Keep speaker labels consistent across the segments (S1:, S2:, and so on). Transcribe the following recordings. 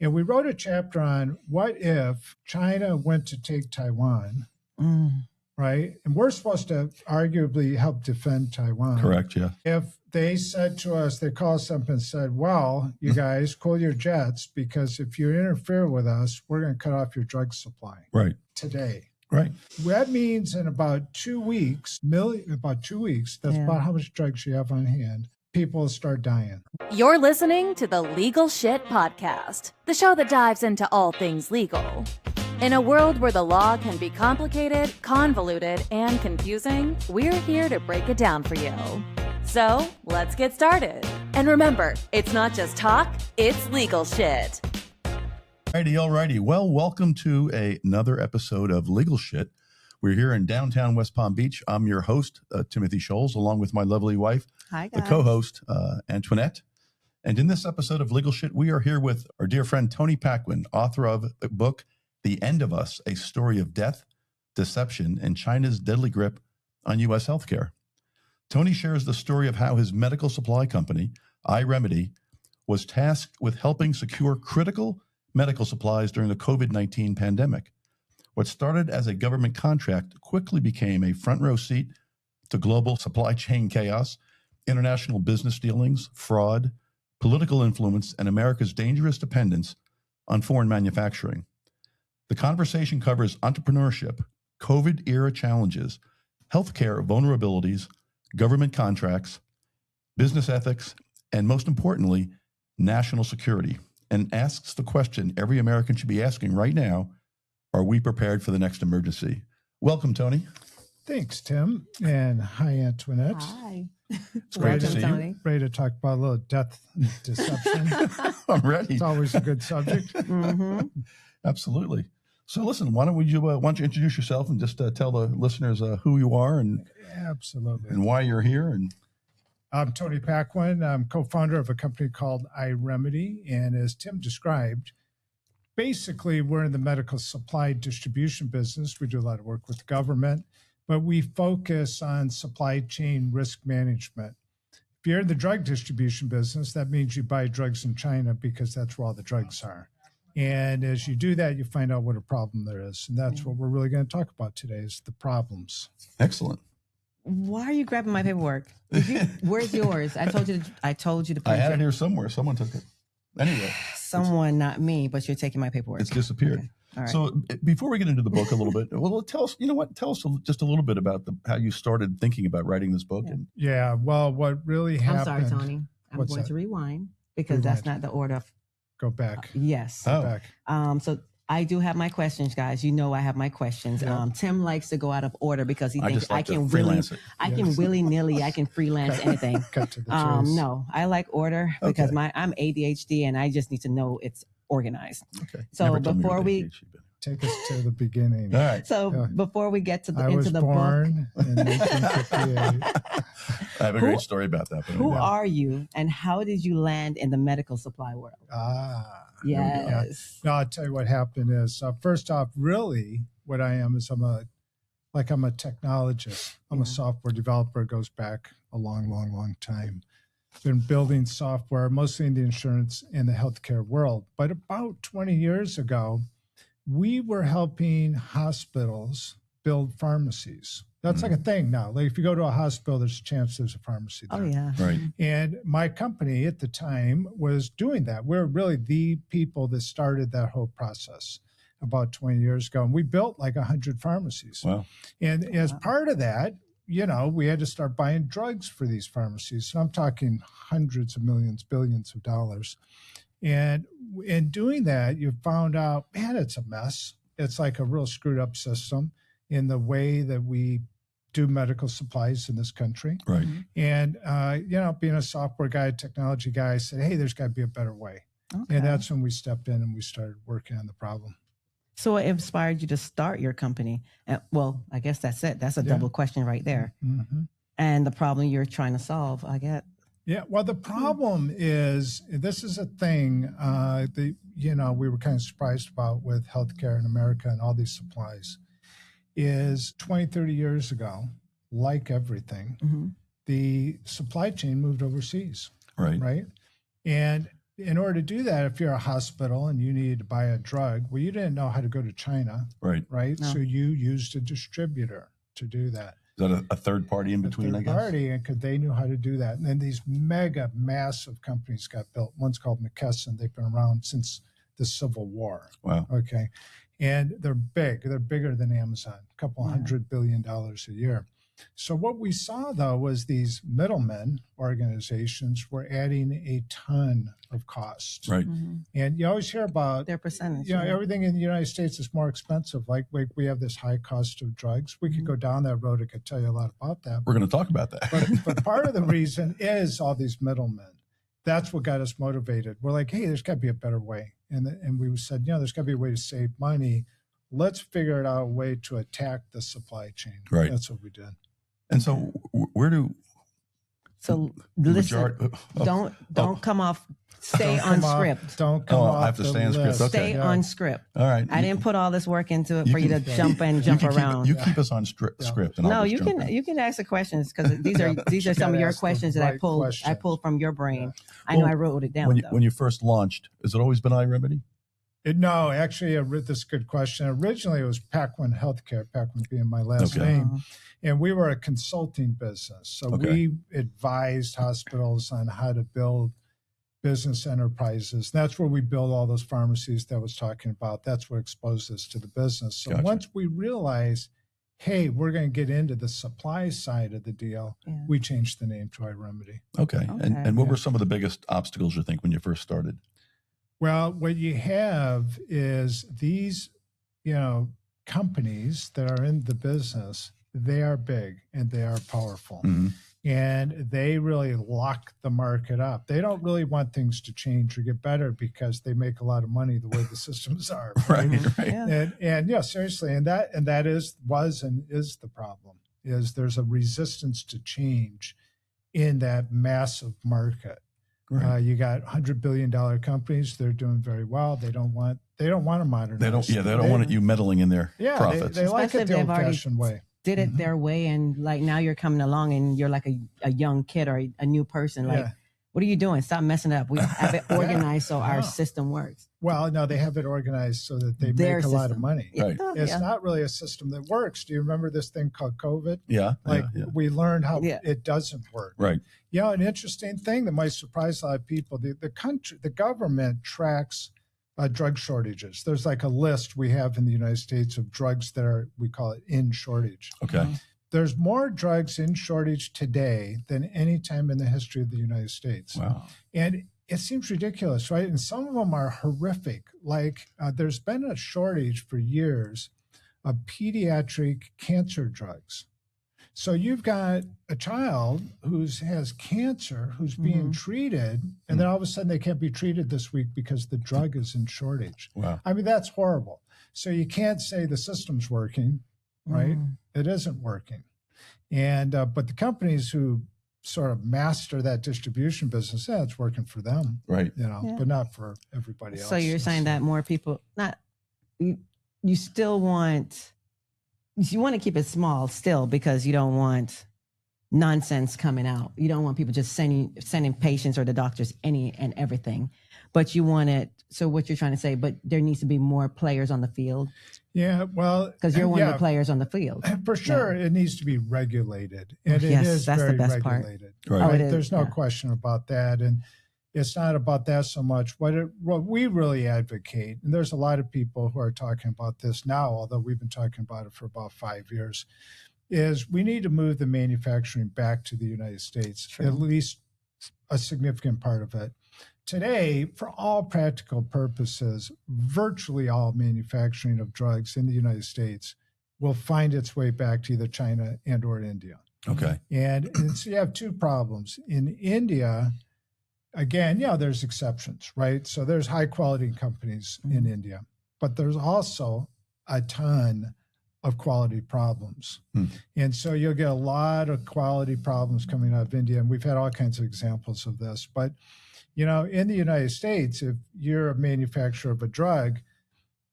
S1: And we wrote a chapter on what if China went to take Taiwan, right? And we're supposed to arguably help defend Taiwan.
S2: Correct, yeah.
S1: If they said to us, they called us up and said, well, you guys, cool your jets, because if you interfere with us, we're going to cut off your drug supply.
S2: Right.
S1: Today.
S2: Right.
S1: That means in about 2 weeks, that's about how much drugs you have on hand, people will start dying.
S3: You're listening to the Legal Shit Podcast, the show that dives into all things legal. In a world where the law can be complicated, convoluted, and confusing, we're here to break it down for you. So, let's get started. And remember, it's not just talk, it's legal shit.
S2: Alrighty. Well, welcome to another episode of Legal Shit. We're here in downtown West Palm Beach. I'm your host, Timothy Scholes, along with my lovely wife,
S4: Hi, guys.
S2: the co-host, Antoinette. And in this episode of Legal Shit, we are here with our dear friend, Tony Paquin, author of the book, The End of Us, A Story of Death, Deception, and China's Deadly Grip on U.S. Healthcare. Tony shares the story of how his medical supply company, iRemedy, was tasked with helping secure critical medical supplies during the COVID-19 pandemic. What started as a government contract quickly became a front row seat to global supply chain chaos, international business dealings, fraud, political influence, and America's dangerous dependence on foreign manufacturing. The conversation covers entrepreneurship, COVID-era challenges, healthcare vulnerabilities, government contracts, business ethics, and most importantly, national security, and asks the question every American should be asking right now: are we prepared for the next emergency? Welcome, Tony.
S1: Thanks, Tim. And hi, Antoinette.
S4: Hi.
S2: It's great to see
S4: Tony.
S2: you.
S1: Ready to talk about a little death and deception.
S2: I'm ready.
S1: It's always a good subject.
S4: Mm-hmm.
S2: Absolutely. So listen, why don't you introduce yourself and just tell the listeners who you are and
S1: Absolutely.
S2: why you're here. And
S1: I'm Tony Paquin. I'm co-founder of a company called iRemedy. And as Tim described, basically we're in the medical supply distribution business. We do a lot of work with the government, but we focus on supply chain risk management. If you're in the drug distribution business, that means you buy drugs in China because that's where all the drugs are. And as you do that, you find out what a problem there is. And that's what we're really going to talk about today is the problems.
S2: excellent.
S4: Why are you grabbing my paperwork? Where's yours? I told you to put
S2: I had it here somewhere. Someone took it. Anyway.
S4: Someone, not me, but you're taking my paperwork.
S2: It's disappeared.
S4: Okay. All right.
S2: So before we get into the book a little bit, well, tell us just a little bit about how you started thinking about writing this book.
S4: Yeah.
S2: And
S1: Yeah, well, what really happened...
S4: I'm sorry, Tony. I'm
S1: What's
S4: going
S1: that?
S4: to rewind because that's not the order.
S1: Go back.
S4: Yes.
S2: Oh.
S1: Back.
S4: So I do have my questions, guys. You know I have my questions.
S1: Yeah.
S4: Tim likes to go out of order because he
S2: I
S4: thinks
S2: just like
S4: I can
S2: to freelance it.
S1: Yes.
S4: willy-nilly, I can freelance anything.
S1: Cut to the chase.
S4: No, I like order because
S2: Okay.
S4: I'm ADHD and I just need to know it's organized.
S2: Okay.
S4: So
S2: Never told me
S4: before
S2: what
S4: we-
S2: ADHD been.
S1: Take us to the beginning.
S2: All right.
S4: So
S1: Yeah.
S4: before we get to
S1: I
S4: into
S1: was
S4: the book,
S1: born in 1958.
S2: I have a great story about that. But
S4: who
S2: anyway.
S4: are you and how did you land in the medical supply world? Yes.
S1: No, I'll tell you what happened is, first off, really what I am is I'm a technologist. I'm a software developer. It goes back a long, long, long time. Been building software, mostly in the insurance and the healthcare world. But about 20 years ago, we were helping hospitals build pharmacies. That's like a thing now. Like if you go to a hospital, there's a chance there's a pharmacy there.
S4: Oh yeah.
S2: Right.
S1: And my company at the time was doing that. We're really the people that started that whole process about 20 years ago. And we built like 100 pharmacies.
S2: Wow.
S1: And as part of that, we had to start buying drugs for these pharmacies. So I'm talking hundreds of millions, billions of dollars. And in doing that, you found out, man, it's a mess. It's like a real screwed up system in the way that we do medical supplies in this country.
S2: Right.
S1: And, being a software guy, technology guy, I said, hey, there's got to be a better way.
S4: Okay.
S1: And that's when we stepped in and we started working on the problem.
S4: So what inspired you to start your company? Well, I guess that's it. That's a double question right there.
S1: Mm-hmm.
S4: And the problem you're trying to solve, I get.
S1: Yeah, well, the problem is, this is a thing we were kind of surprised about with healthcare in America and all these supplies, is 20, 30 years ago, like everything,
S4: Mm-hmm.
S1: the supply chain moved overseas,
S2: Right.
S1: right? And in order to do that, if you're a hospital and you need to buy a drug, well, you didn't know how to go to China,
S2: Right.
S1: right?
S4: No.
S1: So you used a distributor to do that.
S2: Is that a third party in between, I guess?
S1: Party, and they knew how to do that. And then these mega, massive companies got built. One's called McKesson. They've been around since the Civil War.
S2: Wow.
S1: Okay. And they're big. They're bigger than Amazon, a couple $100 billion a year. So what we saw, though, was these middlemen organizations were adding a ton of cost.
S2: Right.
S1: And you always hear about
S4: Their percentage.
S1: everything in the United States is more expensive. Like we have this high cost of drugs. We could go down that road. I could tell you a lot about that.
S2: We're going to talk about that.
S1: But part of the reason is all these middlemen. That's what got us motivated. We're like, hey, there's got to be a better way. And we said, there's got to be a way to save money. Let's figure out a way to attack the supply chain.
S2: Right.
S1: That's what we did.
S2: And so where do
S4: So
S2: the
S4: listen,
S2: majority-
S4: don't come off. Stay
S1: Don't
S4: on
S1: come off-
S4: script.
S1: Don't come
S2: Oh,
S1: off
S2: I have to
S1: the
S2: stay on script.
S1: list.
S2: Okay.
S4: Stay
S1: Yeah.
S4: on script.
S2: All right.
S4: I didn't put all this work into it
S2: You
S4: for you to
S2: can-
S4: jump in,
S2: You
S4: jump
S2: can
S4: around.
S2: Keep, you keep us on script. And
S4: No,
S2: I'll
S4: you
S2: just jump in.
S4: can ask the questions because these are
S1: but you
S4: some of
S1: gotta
S4: your
S1: ask the
S4: questions that I
S1: right
S4: pulled
S1: questions.
S4: from your brain. I know
S2: Well,
S4: I wrote it down.
S2: When you first launched, has it always been iRemedy?
S1: No, actually, this is a good question. Originally, it was Paquin Healthcare, Paquin being my last
S2: Okay.
S1: name. And we were a consulting business. So
S2: Okay.
S1: we advised hospitals on how to build business enterprises. That's where we built all those pharmacies that I was talking about. That's what exposed us to the business. So
S2: Gotcha.
S1: once we realized, hey, we're going to get into the supply side of the deal,
S4: Yeah.
S1: we changed the name to iRemedy.
S2: Okay.
S4: Okay.
S2: And what
S1: Yeah.
S2: were some of the biggest obstacles you think when you first started?
S1: Well, what you have is these, companies that are in the business, they are big and they are powerful.
S2: Mhm.
S1: And they really lock the market up. They don't really want things to change or get better because they make a lot of money the way the systems are.
S2: Right. Right.
S4: Yeah.
S1: And yeah, seriously, and that was the problem. Is there's a resistance to change in that massive market.
S2: Right.
S1: You got $100 billion companies. They're doing very well. They don't want to modernize.
S2: They don't want you meddling in their profits.
S1: They like
S4: Especially
S1: it
S4: if
S1: the
S4: they've already
S1: old-fashioned way.
S4: Did it their way, and like now you're coming along and you're like a young kid or a new person. Like,
S1: Yeah.
S4: what are you doing? Stop messing it up. We have it organized so our
S1: Yeah.
S4: system works.
S1: Well, no, they have it organized so that they
S4: Their
S1: make a lot of
S4: system.
S1: money.
S2: Right.
S1: It's
S4: Yeah.
S1: not really a system that works. Do you remember this thing called COVID?
S2: Yeah.
S1: Like
S2: yeah.
S1: we learned how
S4: Yeah.
S1: it doesn't work.
S2: Right.
S1: An interesting thing that might surprise a lot of people: the government tracks drug shortages. There's like a list we have in the United States of drugs that we call it in shortage.
S2: Okay.
S1: There's more drugs in shortage today than any time in the history of the United States.
S2: Wow.
S1: And it seems ridiculous, right? And some of them are horrific. Like there's been a shortage for years of pediatric cancer drugs. So you've got a child who has cancer, who's being treated, and then all of a sudden they can't be treated this week because the drug is in shortage.
S2: Wow.
S1: I mean, that's horrible. So you can't say the system's working, right?
S4: Mm.
S1: It isn't working. And but the companies who sort of master that distribution business, it's working for them,
S2: Right.
S4: Yeah.
S1: but not for everybody else.
S4: So you're saying that more people, you still want, you want to keep it small still because you don't want nonsense coming out. You don't want people just sending patients or the doctors any and everything, but you want it. So what you're trying to say, but there needs to be more players on the field.
S1: Yeah, well,
S4: Because you're one of the players on the field.
S1: For sure, it needs to be regulated, and it
S4: Yes,
S1: is
S4: that's the
S1: very
S4: best part.
S1: regulated.
S2: Right.
S4: Oh, it is,
S1: There's no
S4: yeah.
S1: question about that, and it's not about that so much. What we really advocate, and there's a lot of people who are talking about this now, although we've been talking about it for about 5 years, is we need to move the manufacturing back to the United States,
S4: True.
S1: at least a significant part of it. Today, for all practical purposes, virtually all manufacturing of drugs in the United States will find its way back to either China and or India.
S2: Okay.
S1: And so you have two problems. In India, again, there's exceptions, right? So there's high quality companies in India, but there's also a ton of quality problems. And so you'll get a lot of quality problems coming out of India. And we've had all kinds of examples of this. But, in the United States, if you're a manufacturer of a drug,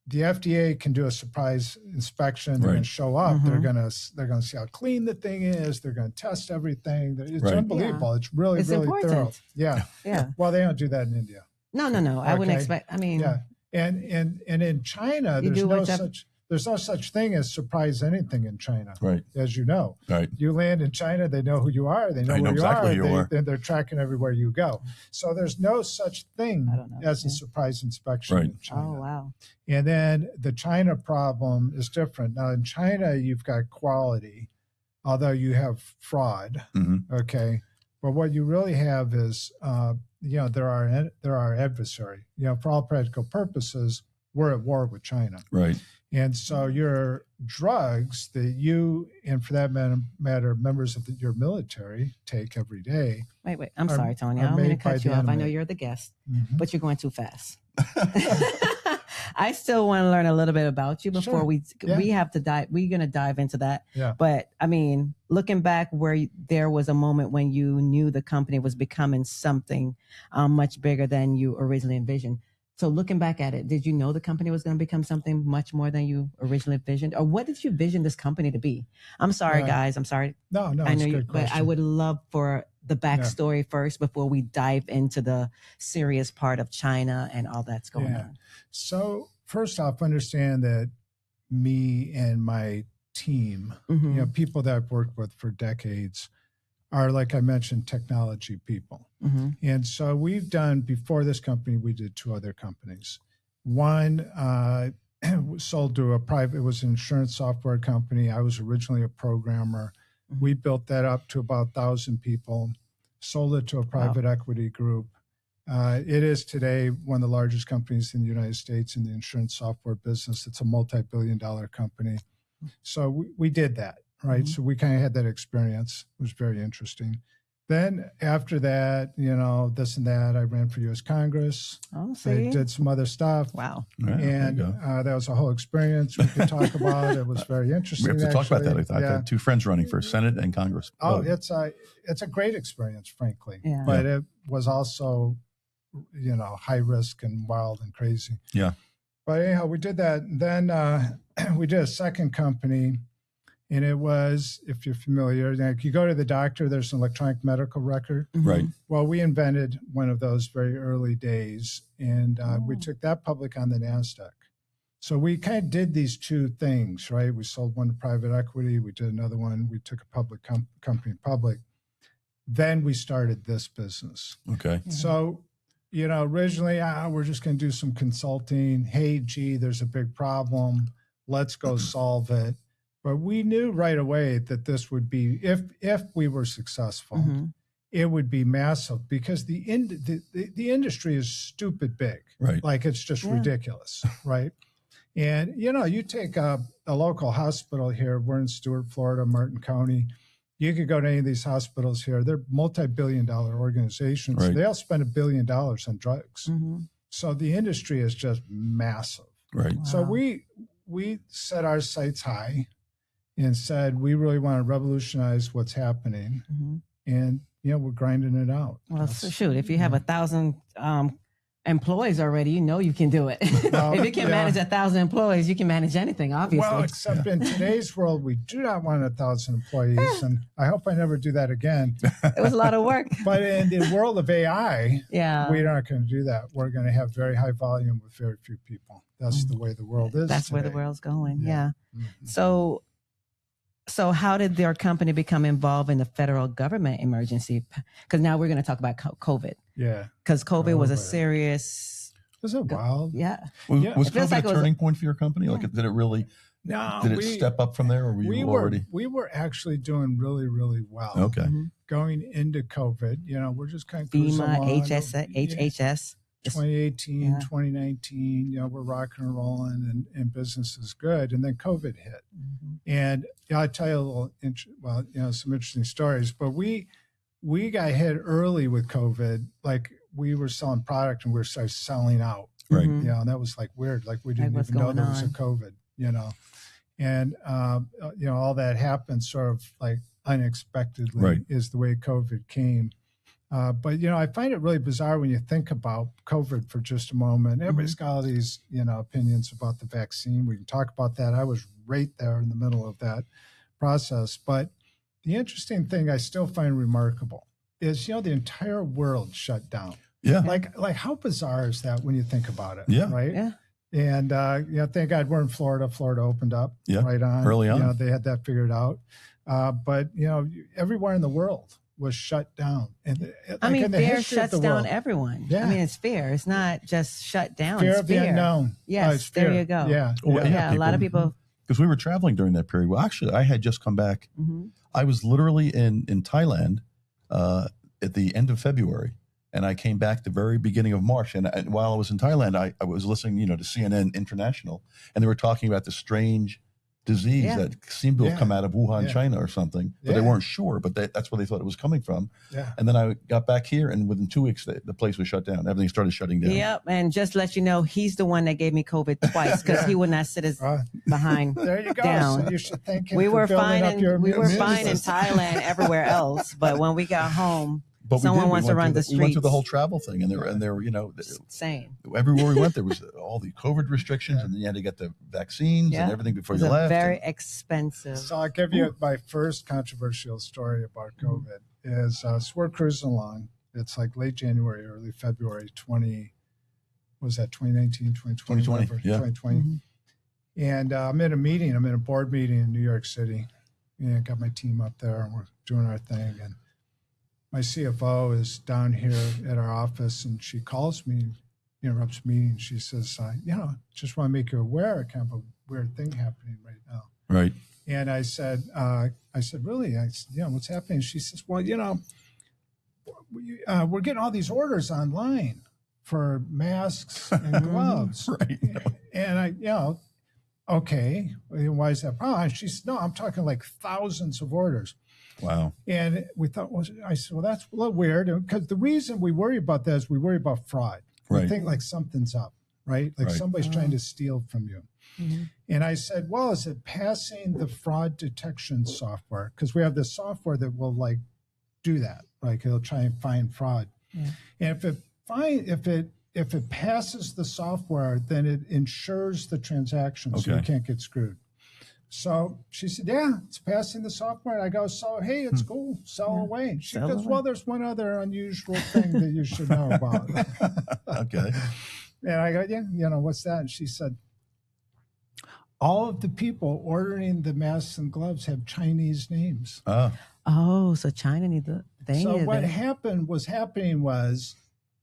S1: the FDA can do a surprise inspection. They're
S2: Right.
S1: going to show up.
S4: Mhm.
S1: They're going to see how clean the thing is. They're going to test everything. It's
S2: Right.
S1: unbelievable. It's really,
S4: It's
S1: really
S4: important.
S1: thorough. Yeah.
S4: Yeah.
S1: Well, they don't do that in India.
S4: No. I wouldn't
S1: Okay.
S4: expect. I mean,
S1: Yeah. And in China,
S4: You do whatever-
S1: there's no such thing as surprise anything in China,
S2: Right.
S1: as you know.
S2: Right.
S1: You land in China, they know who you are, they know
S2: They know
S1: where
S2: exactly
S1: you
S2: who you
S1: are,
S2: are.
S1: they're tracking everywhere you go. So there's no such thing
S4: I don't know.
S1: as a
S4: Yeah.
S1: surprise inspection
S2: Right.
S1: in China.
S4: Oh wow.
S1: And then the China problem is different. Now in China, you've got quality, although you have fraud.
S2: Hmm.
S1: Okay. But what you really have is, there are adversary. For all practical purposes, we're at war with China.
S2: Right.
S1: And so your drugs that you, and for that matter, members of your military take every day.
S4: Wait. I'm
S1: Are-
S4: sorry, Tony.
S1: are
S4: I don't mean to
S1: made by
S4: cut you
S1: the
S4: off. I know
S1: enemy.
S4: you're the guest,
S1: Mhm.
S4: but you're going too fast. I still want to learn a little bit about you before
S1: Sure.
S4: we
S1: Yeah.
S4: have to dive. We're going to dive into that.
S1: Yeah.
S4: But I mean, looking back, there was a moment when you knew the company was becoming something much bigger than you originally envisioned. So looking back at it, did you know the company was going to become something much more than you originally envisioned, or what did you vision this company to be? I'm sorry,
S1: Yeah.
S4: guys. I'm sorry.
S1: No,
S4: I
S1: it's
S4: know
S1: a
S4: you,
S1: good
S4: but I
S1: question.
S4: would love for the backstory first before we dive into the serious part of China and all that's going
S1: Yeah.
S4: on.
S1: So first off, understand that me and my team,
S4: Mhm.
S1: people that I've worked with for decades, are, like I mentioned, technology people.
S4: Mhm.
S1: And so we've done, before this company, we did two other companies. One sold to it was an insurance software company. I was originally a programmer.
S4: Mhm.
S1: We built that up to about 1,000 people, sold it to a private equity group. It is today one of the largest companies in the United States in the insurance software business. It's a multi-billion-dollar company. So we did that, right?
S4: Mhm.
S1: So we kind of had that experience. It was very interesting. Then after that, this and that, I ran for U.S. Congress.
S4: Oh,
S1: I
S4: see?
S1: did some other stuff.
S4: Wow.
S2: Yeah, there
S1: And
S2: you go.
S1: that was a whole experience we could talk about. It was very interesting.
S2: We have to talk about that.
S1: actually.
S2: I've
S1: Yeah.
S2: had two friends running for Senate and Congress.
S1: Oh,
S2: Both.
S1: it's a great experience, frankly.
S4: Yeah.
S1: But it was also, high risk and wild and crazy.
S2: Yeah.
S1: But anyhow, we did that. And then we did a second company, and it was, if you're familiar, like you go to the doctor, there's an electronic medical record.
S4: Mhm.
S2: Right.
S1: Well, we invented one of those very early days, and we took that public on the NASDAQ. So we kind of did these two things, right? We sold one to private equity. We did another one. We took a public company public. Then we started this business.
S2: Okay.
S1: So, originally, we're just going to do some consulting. Hey, gee, there's a big problem. Let's go solve it. But we knew right away that this would be, if we were successful,
S4: Mhm.
S1: it would be massive because the industry is stupid big.
S2: Right.
S1: Like it's just
S4: Yeah.
S1: ridiculous, right? And, you take a local hospital here. We're in Stewart, Florida, Martin County. You could go to any of these hospitals here. They're multi-billion-dollar organizations.
S2: Right.
S1: They all spend $1 billion on drugs.
S4: Mhm.
S1: So the industry is just massive.
S2: Right.
S1: So
S4: Wow.
S1: we set our sights high and said, we really want to revolutionize what's happening.
S4: Mhm.
S1: And, we're grinding it out.
S4: Well,
S1: That's-
S4: so shoot, if you have 1,000 employees already, you can do it.
S1: Well,
S4: If you can
S1: yeah.
S4: manage 1,000 employees, you can manage anything, obviously.
S1: Well, except in today's world, we do not want 1,000 employees. And I hope I never do that again.
S4: It was a lot of work.
S1: But in the world of AI,
S4: Yeah.
S1: we're not going to do that. We're going to have very high volume with very few people. That's the way the world is.
S4: That's where the
S1: today.
S4: world's going.
S1: Yeah.
S4: Yeah.
S1: Mhm.
S4: So how did their company become involved in the federal government emergency? Because now we're going to talk about COVID.
S1: Yeah.
S4: Because COVID was a
S1: COVID.
S4: serious,
S1: Was it wild?
S4: yeah.
S2: Was,
S1: Yeah.
S2: was
S4: It feels
S2: COVID
S4: like it
S2: a
S4: was
S2: turning point for your company? Like, did it really?
S1: No.
S2: Did it step up from there, or were you already?
S1: We were actually doing really, really well.
S2: Okay.
S4: Mhm.
S1: Going into COVID, we're just kind of cruising
S4: FEMA,
S1: along.
S4: HHS.
S1: 2018,
S4: Yeah.
S1: 2019, we're rocking and rolling and business is good. And then COVID hit.
S4: Mhm.
S1: And I'll tell you a little, some interesting stories, but we got hit early with COVID. Like we were selling product and we started selling out,
S2: Right.
S4: Mhm.
S1: and that was like weird. Like we didn't
S4: what's
S1: even know
S4: going
S1: there was a
S4: on?
S1: COVID, and, all that happened sort of like unexpectedly
S2: Right.
S1: is the way COVID came. But I find it really bizarre when you think about COVID for just a moment. Everybody's got all these, opinions about the vaccine. We can talk about that. I was right there in the middle of that process. But the interesting thing I still find remarkable is, the entire world shut down.
S2: Yeah.
S1: Like how bizarre is that when you think about it?
S2: Yeah.
S1: Right.
S4: Yeah.
S1: And thank God we're in Florida. Florida opened up right on.
S2: Early on.
S1: They had that figured out. But everywhere in the world was shut down. And
S4: fear shuts down everyone.
S1: Yeah.
S4: I mean, it's fear. It's not just shut down.
S1: Fear
S4: it's
S1: of the unknown.
S4: Yes, there you go.
S1: Yeah.
S2: Well,
S4: A lot of people.
S2: Because we were traveling during that period. Well, actually, I had just come back.
S4: Mm-hmm.
S2: I was literally in Thailand at the end of February, and I came back the very beginning of March. And while I was in Thailand, I was listening, to CNN International, and they were talking about the strange disease that seemed to have come out of Wuhan, China or something, but they weren't sure, but that's where they thought it was coming from. Yeah. And then I got back here, and within 2 weeks, the place was shut down. Everything started shutting down.
S4: Yep. And just to let you know, he's the one that gave me COVID twice because he would not sit his behind
S1: there you go.
S4: down.
S1: So you should thank him
S4: we were
S1: for
S4: fine
S1: building
S4: in
S1: up your
S4: in Thailand, everywhere else. But when we got home,
S2: But
S4: someone wants to run the streets.
S2: We went through the whole travel thing, and there were,
S4: same.
S2: Everywhere we went, there was all the COVID restrictions, and you had to get the vaccines and everything before you left.
S4: Very expensive.
S1: So I'll give you my first controversial story about COVID. Is so we're cruising along. It's like late January, early February, 2019, 2020, 2020.
S4: Mm-hmm.
S1: And I'm in a meeting. I'm in a board meeting in New York City. And got my team up there, and we're doing our thing. And my CFO is down here at our office, and she calls me, interrupts the meeting. She says, just want to make you aware of kind of a weird thing happening right now.
S2: Right.
S1: And I said, really? I said, what's happening? She says, well, we're getting all these orders online for masks and gloves.
S2: Right.
S1: And okay, why is that problem? She said, no, I'm talking like thousands of orders.
S2: Wow.
S1: And we thought, I said, well, that's a little weird. Because the reason we worry about that is we worry about fraud.
S2: Right.
S1: We think like something's up, right? Like somebody's trying to steal from you. Mm-hmm. And I said, well, is it passing the fraud detection software? Because we have this software that will do that. Like it'll try and find fraud. Yeah. And if it passes the software, then it ensures the transaction so you can't get screwed. So she said, yeah, it's passing the software. And I go, so, hey, it's cool. Sell away. She goes, well, there's one other unusual thing that you should know about.
S2: Okay.
S1: And I go, yeah, what's that? And she said, all of the people ordering the masks and gloves have Chinese names.
S4: Oh, so China needs the thing.
S1: So what was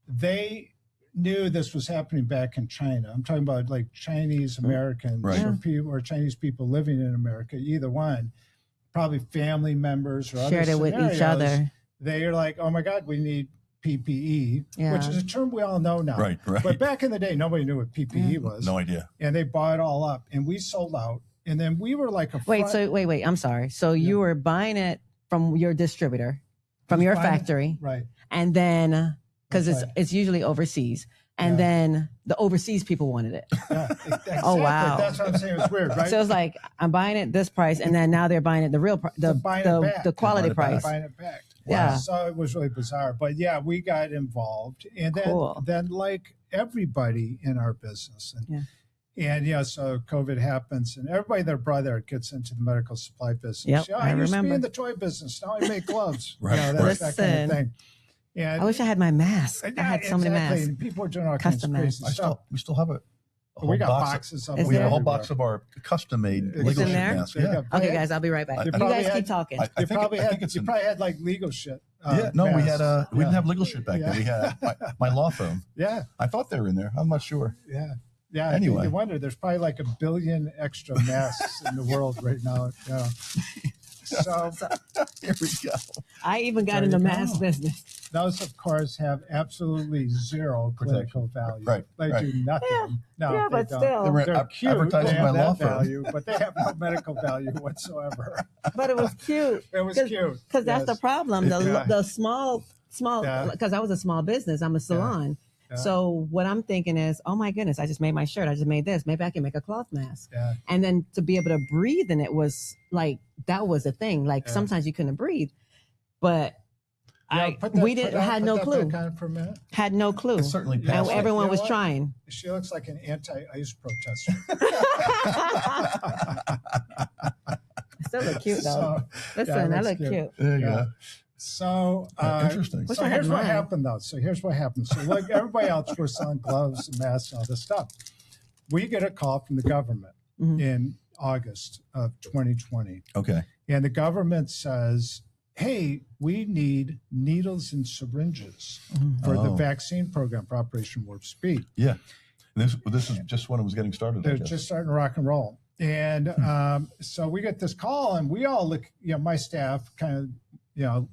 S1: they knew this was happening back in China. I'm talking about like Chinese Americans or Chinese people living in America, either one, probably family members or
S4: shared
S1: other
S4: it with each other.
S1: They are like, oh my God, we need PPE, which is a term we all know now.
S2: Right.
S1: But back in the day, nobody knew what PPE was.
S2: No idea.
S1: And they bought it all up, and we sold out. And then we were like
S4: wait. I'm sorry. So you were buying it from your distributor, from your factory,
S1: right?
S4: And then because it's usually overseas, and then the overseas people wanted it.
S1: Yeah, exactly.
S4: Oh wow,
S1: that's what I'm saying. It's weird, right?
S4: So it's like I'm buying it this price, and then now they're buying it the real the quality price.
S1: Buying it back.
S4: Wow. Yeah.
S1: So it was really bizarre, but yeah, we got involved, and then like everybody in our business, and so COVID happens, and everybody, their brother gets into the medical supply business.
S4: Yep,
S1: I used
S4: remember.
S1: to be in the toy business. Now I make gloves.
S2: Right.
S1: That kind of thing. And
S4: I wish I had my mask. I had so many masks.
S1: And people are doing all kinds of crazy stuff.
S2: We still have a whole
S1: we got
S2: box
S1: boxes of
S2: we have a whole box of our custom-made legal shit masks. Yeah.
S4: Okay, guys, I'll be right back. You guys keep talking.
S1: You probably had like legal shit.
S2: We had we didn't have legal shit back then. We had my law firm.
S1: Yeah,
S2: I thought they were in there. I'm not sure.
S1: Yeah.
S2: Anyway,
S1: you wonder. There's probably like 1 billion extra masks in the world right now. Yeah. So
S2: here we go.
S4: I even got in the mask business.
S1: Those, of course, have absolutely zero clinical value.
S2: Right.
S1: They do nothing.
S4: But still.
S1: They're cute.
S2: Advertising
S1: they have
S2: my law
S1: that value, but they have no medical value whatsoever.
S4: But it was cute.
S1: It was cute.
S4: Because that's the problem. The small, because I was a small business. I'm a salon. Yeah. So what I'm thinking is, oh my goodness, I just made my shirt. I just made this. Maybe I can make a cloth mask.
S1: Yeah.
S4: And then to be able to breathe in it was like, that was a thing. Like sometimes you couldn't breathe, but had no clue. Had no clue.
S2: It's certainly
S4: and everyone was trying.
S1: She looks like an anti-ICE protester.
S4: Still look cute though. Listen, I look cute.
S2: There you go.
S1: So
S2: Interesting.
S4: Wish
S1: So
S4: I had
S1: here's what
S4: mine.
S1: happened, though. So here's what happened. So like everybody else, we're selling gloves and masks and all this stuff. We get a call from the government
S4: Mhm.
S1: in August of 2020.
S2: Okay.
S1: And the government says, hey, we need needles and syringes for the
S2: Oh.
S1: vaccine program for Operation Warp Speed.
S2: Yeah. And this is just when it was getting started. I
S1: They're
S2: guess.
S1: just starting to rock and roll. And so we get this call and we all look, my staff kind of,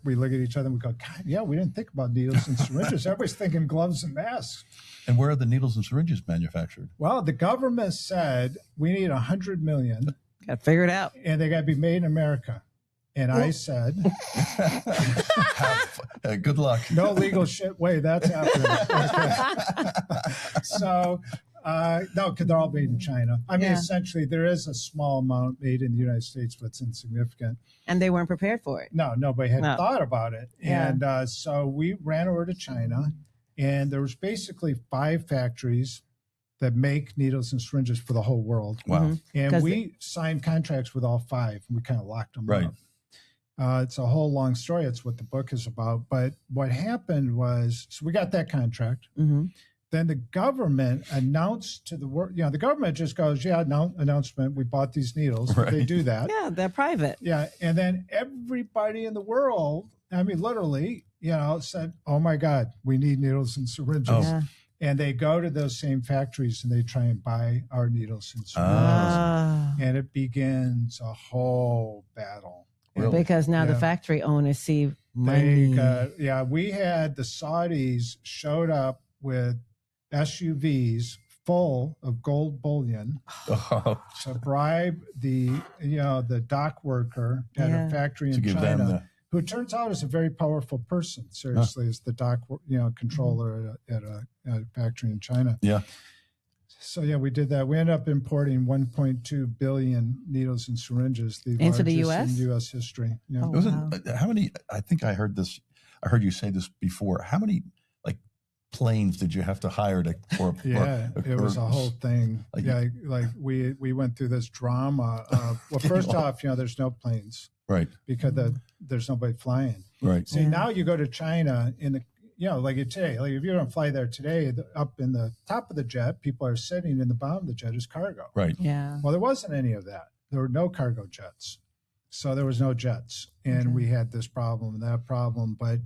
S1: we look at each other and we go, God, yeah, we didn't think about needles and syringes. Everybody's thinking gloves and masks.
S2: And where are the needles and syringes manufactured?
S1: Well, the government said we need 100 million
S4: Got to figure it out.
S1: and they got to be made in America. And I said,
S2: Good luck.
S1: no legal shit way that's happening. Okay. So, no, because they're all made in China. I mean,
S4: Yeah.
S1: essentially, there is a small amount made in the United States, but it's insignificant.
S4: And they weren't prepared for it.
S1: No, nobody had
S4: No.
S1: thought about it.
S4: Yeah.
S1: And so we ran over to China, and there was basically 5 factories that make needles and syringes for the whole world.
S2: Wow.
S4: Mhm.
S1: And
S4: 'Cause
S1: we signed contracts with all 5, and we kind of locked them
S2: Right.
S1: up. It's a whole long story. It's what the book is about. But what happened was, so we got that contract.
S4: Mm-hmm.
S1: Then the government announced to the world, the government just goes, yeah, no, announcement, we bought these needles.
S2: Right.
S1: They do that.
S4: Yeah, they're private.
S1: Yeah. And then everybody in the world, I mean, literally, said, oh my God, we need needles and syringes.
S2: Oh.
S4: Yeah.
S1: And they go to those same factories and they try and buy our needles and syringes.
S4: Ah.
S1: And it begins a whole battle.
S2: Really?
S4: Because now the
S1: Yeah.
S4: factory owners see
S1: They
S4: money.
S1: we had the Saudis showed up with SUVs full of gold bullion
S2: Oh,
S1: to bribe the dock worker at
S4: Yeah.
S1: a factory
S2: to
S1: in
S2: give
S1: China,
S2: them
S1: who turns out is a very powerful person. Seriously, is the dock controller at a factory in China.
S2: Yeah.
S1: So yeah, we did that. We ended up importing 1.2 billion needles and syringes, the
S4: Into the
S1: largest
S4: US?
S1: in U.S. history. Yeah.
S4: Oh,
S2: It wasn't how many? I think I heard this. I heard you say this before. How many planes did you have to hire to?
S1: Yeah, it was a whole thing. We went through this drama. Well, first off, there's no planes
S2: Right.
S1: because there's nobody flying.
S2: Right.
S1: See,
S4: Yeah.
S1: now you go to China in the like today, like if you're going to fly there today, up in the top of the jet, people are sitting, and the bottom of the jet is cargo.
S2: Right.
S4: Yeah.
S1: Well, there wasn't any of that. There were no cargo jets, so there was no jets, and
S4: Okay.
S1: we had this problem and that problem, but.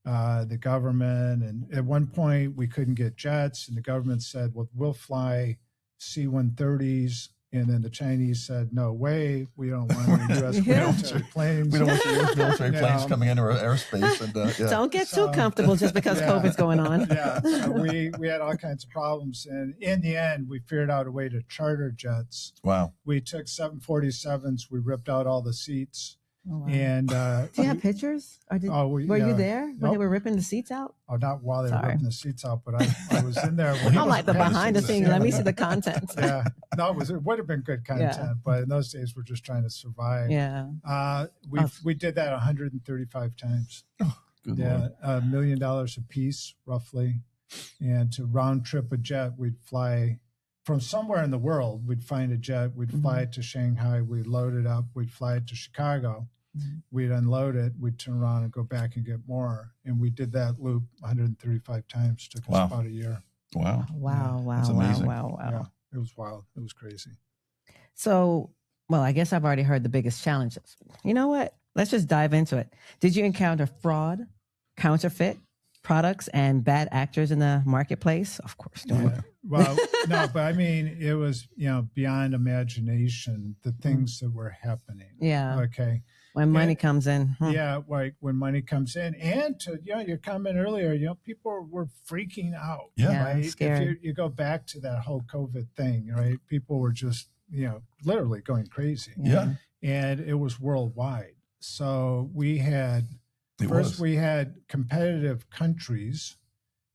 S1: The government, and at one point we couldn't get jets, and the government said, well, we'll fly C-130s. And then the Chinese said, no way, we don't want any U.S.
S4: Yeah.
S1: military planes.
S2: We don't want the U.S. military
S1: Yeah.
S2: planes coming into our airspace. And yeah.
S4: Don't get
S1: So-
S4: too comfortable just because
S1: Yeah.
S4: COVID's going on.
S1: Yeah, so we had all kinds of problems. And in the end, we figured out a way to charter jets.
S2: Wow.
S1: We took 747s, we ripped out all the seats.
S4: Oh, wow.
S1: And
S4: Do you have pictures? Or were you
S1: yeah.
S4: there when they
S1: Nope.
S4: were ripping the seats out?
S1: Oh, not while they were
S4: Sorry.
S1: ripping the seats out, but I was in there.
S2: Well, he
S4: I'm like the
S2: wasn't
S4: behind the
S2: paying
S4: scenes. Let me see the content.
S1: Yeah, no, it would have been good content, but in those days we're just trying to survive.
S4: Yeah.
S1: We did that 135 times.
S2: Good
S1: Yeah,
S2: Lord.
S1: $1 million a piece roughly, and to round trip a jet, we'd fly from somewhere in the world. We'd find a jet, we'd fly it to Shanghai, we'd load it up, we'd fly it to Chicago. We'd unload it, we'd turn around and go back and get more. And we did that loop 135 times. Took us
S2: Wow.
S1: about a year.
S2: Wow.
S4: Wow. Wow.
S2: That's
S4: Wow.
S2: amazing.
S4: Wow. Wow.
S1: Yeah, it was wild. It was crazy.
S4: So, well, I guess I've already heard the biggest challenges. You know what? Let's just dive into it. Did you encounter fraud, counterfeit products, and bad actors in the marketplace? Of course.
S1: Yeah. Well, no, but I mean, it was, beyond imagination, the things that were happening.
S4: Yeah.
S1: Okay.
S4: When money comes in.
S1: Yeah, like when money comes in, and to your comment earlier, people were freaking out.
S2: Yeah.
S1: right.
S4: Scared.
S1: If you go back to that whole COVID thing, right? People were just literally going crazy,
S2: Yeah.
S1: and it was worldwide. So we had
S2: It
S1: first
S2: was.
S1: we had competitive countries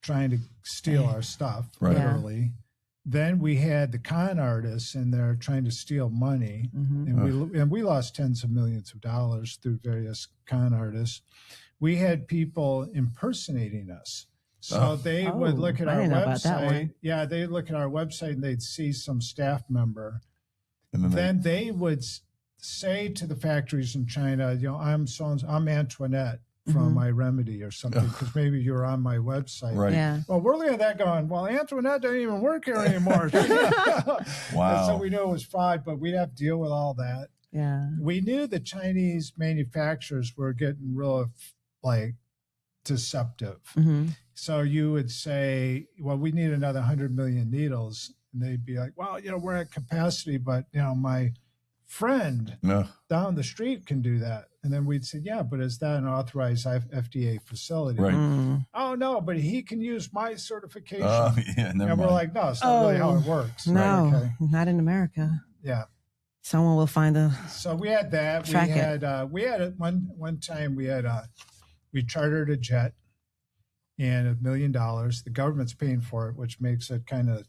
S1: trying to steal our stuff,
S2: Right.
S4: Yeah.
S1: literally. Then we had the con artists in there trying to steal money.
S4: Mhm.
S1: And we lost tens of millions of dollars through various con artists. We had people impersonating us. So they would
S4: Oh,
S1: look at
S4: I
S1: our
S4: didn't know about that
S1: website.
S4: one.
S1: Yeah, they'd look at our website and they'd see some staff member.
S2: And then
S1: Then they would say to the factories in China, I'm Antoinette from iRemedy or something, because maybe you're on my website.
S2: Right.
S4: Yeah.
S1: Well, we're looking at that going, well, Antoinette doesn't even work here anymore.
S2: Wow.
S1: And so we knew it was fraud, but we'd have to deal with all that.
S4: Yeah.
S1: We knew the Chinese manufacturers were getting real, deceptive.
S4: Mm-hmm.
S1: So you would say, well, we need another 100 million needles. And they'd be like, well, we're at capacity, but, my friend
S2: No.
S1: down the street can do that. And then we'd say, yeah, but is that an authorized FDA facility?
S2: Right.
S4: Mm.
S1: Oh, no, but he can use my certification.
S2: Yeah, never
S1: And we're
S2: mind.
S1: like, no, it's not really how it works.
S4: No,
S1: Right? Okay.
S4: not in America.
S1: Yeah.
S4: Someone will find the.
S1: So we had that.
S4: Track
S1: We had one time we chartered a jet and $1 million. The government's paying for it, which makes it kind of,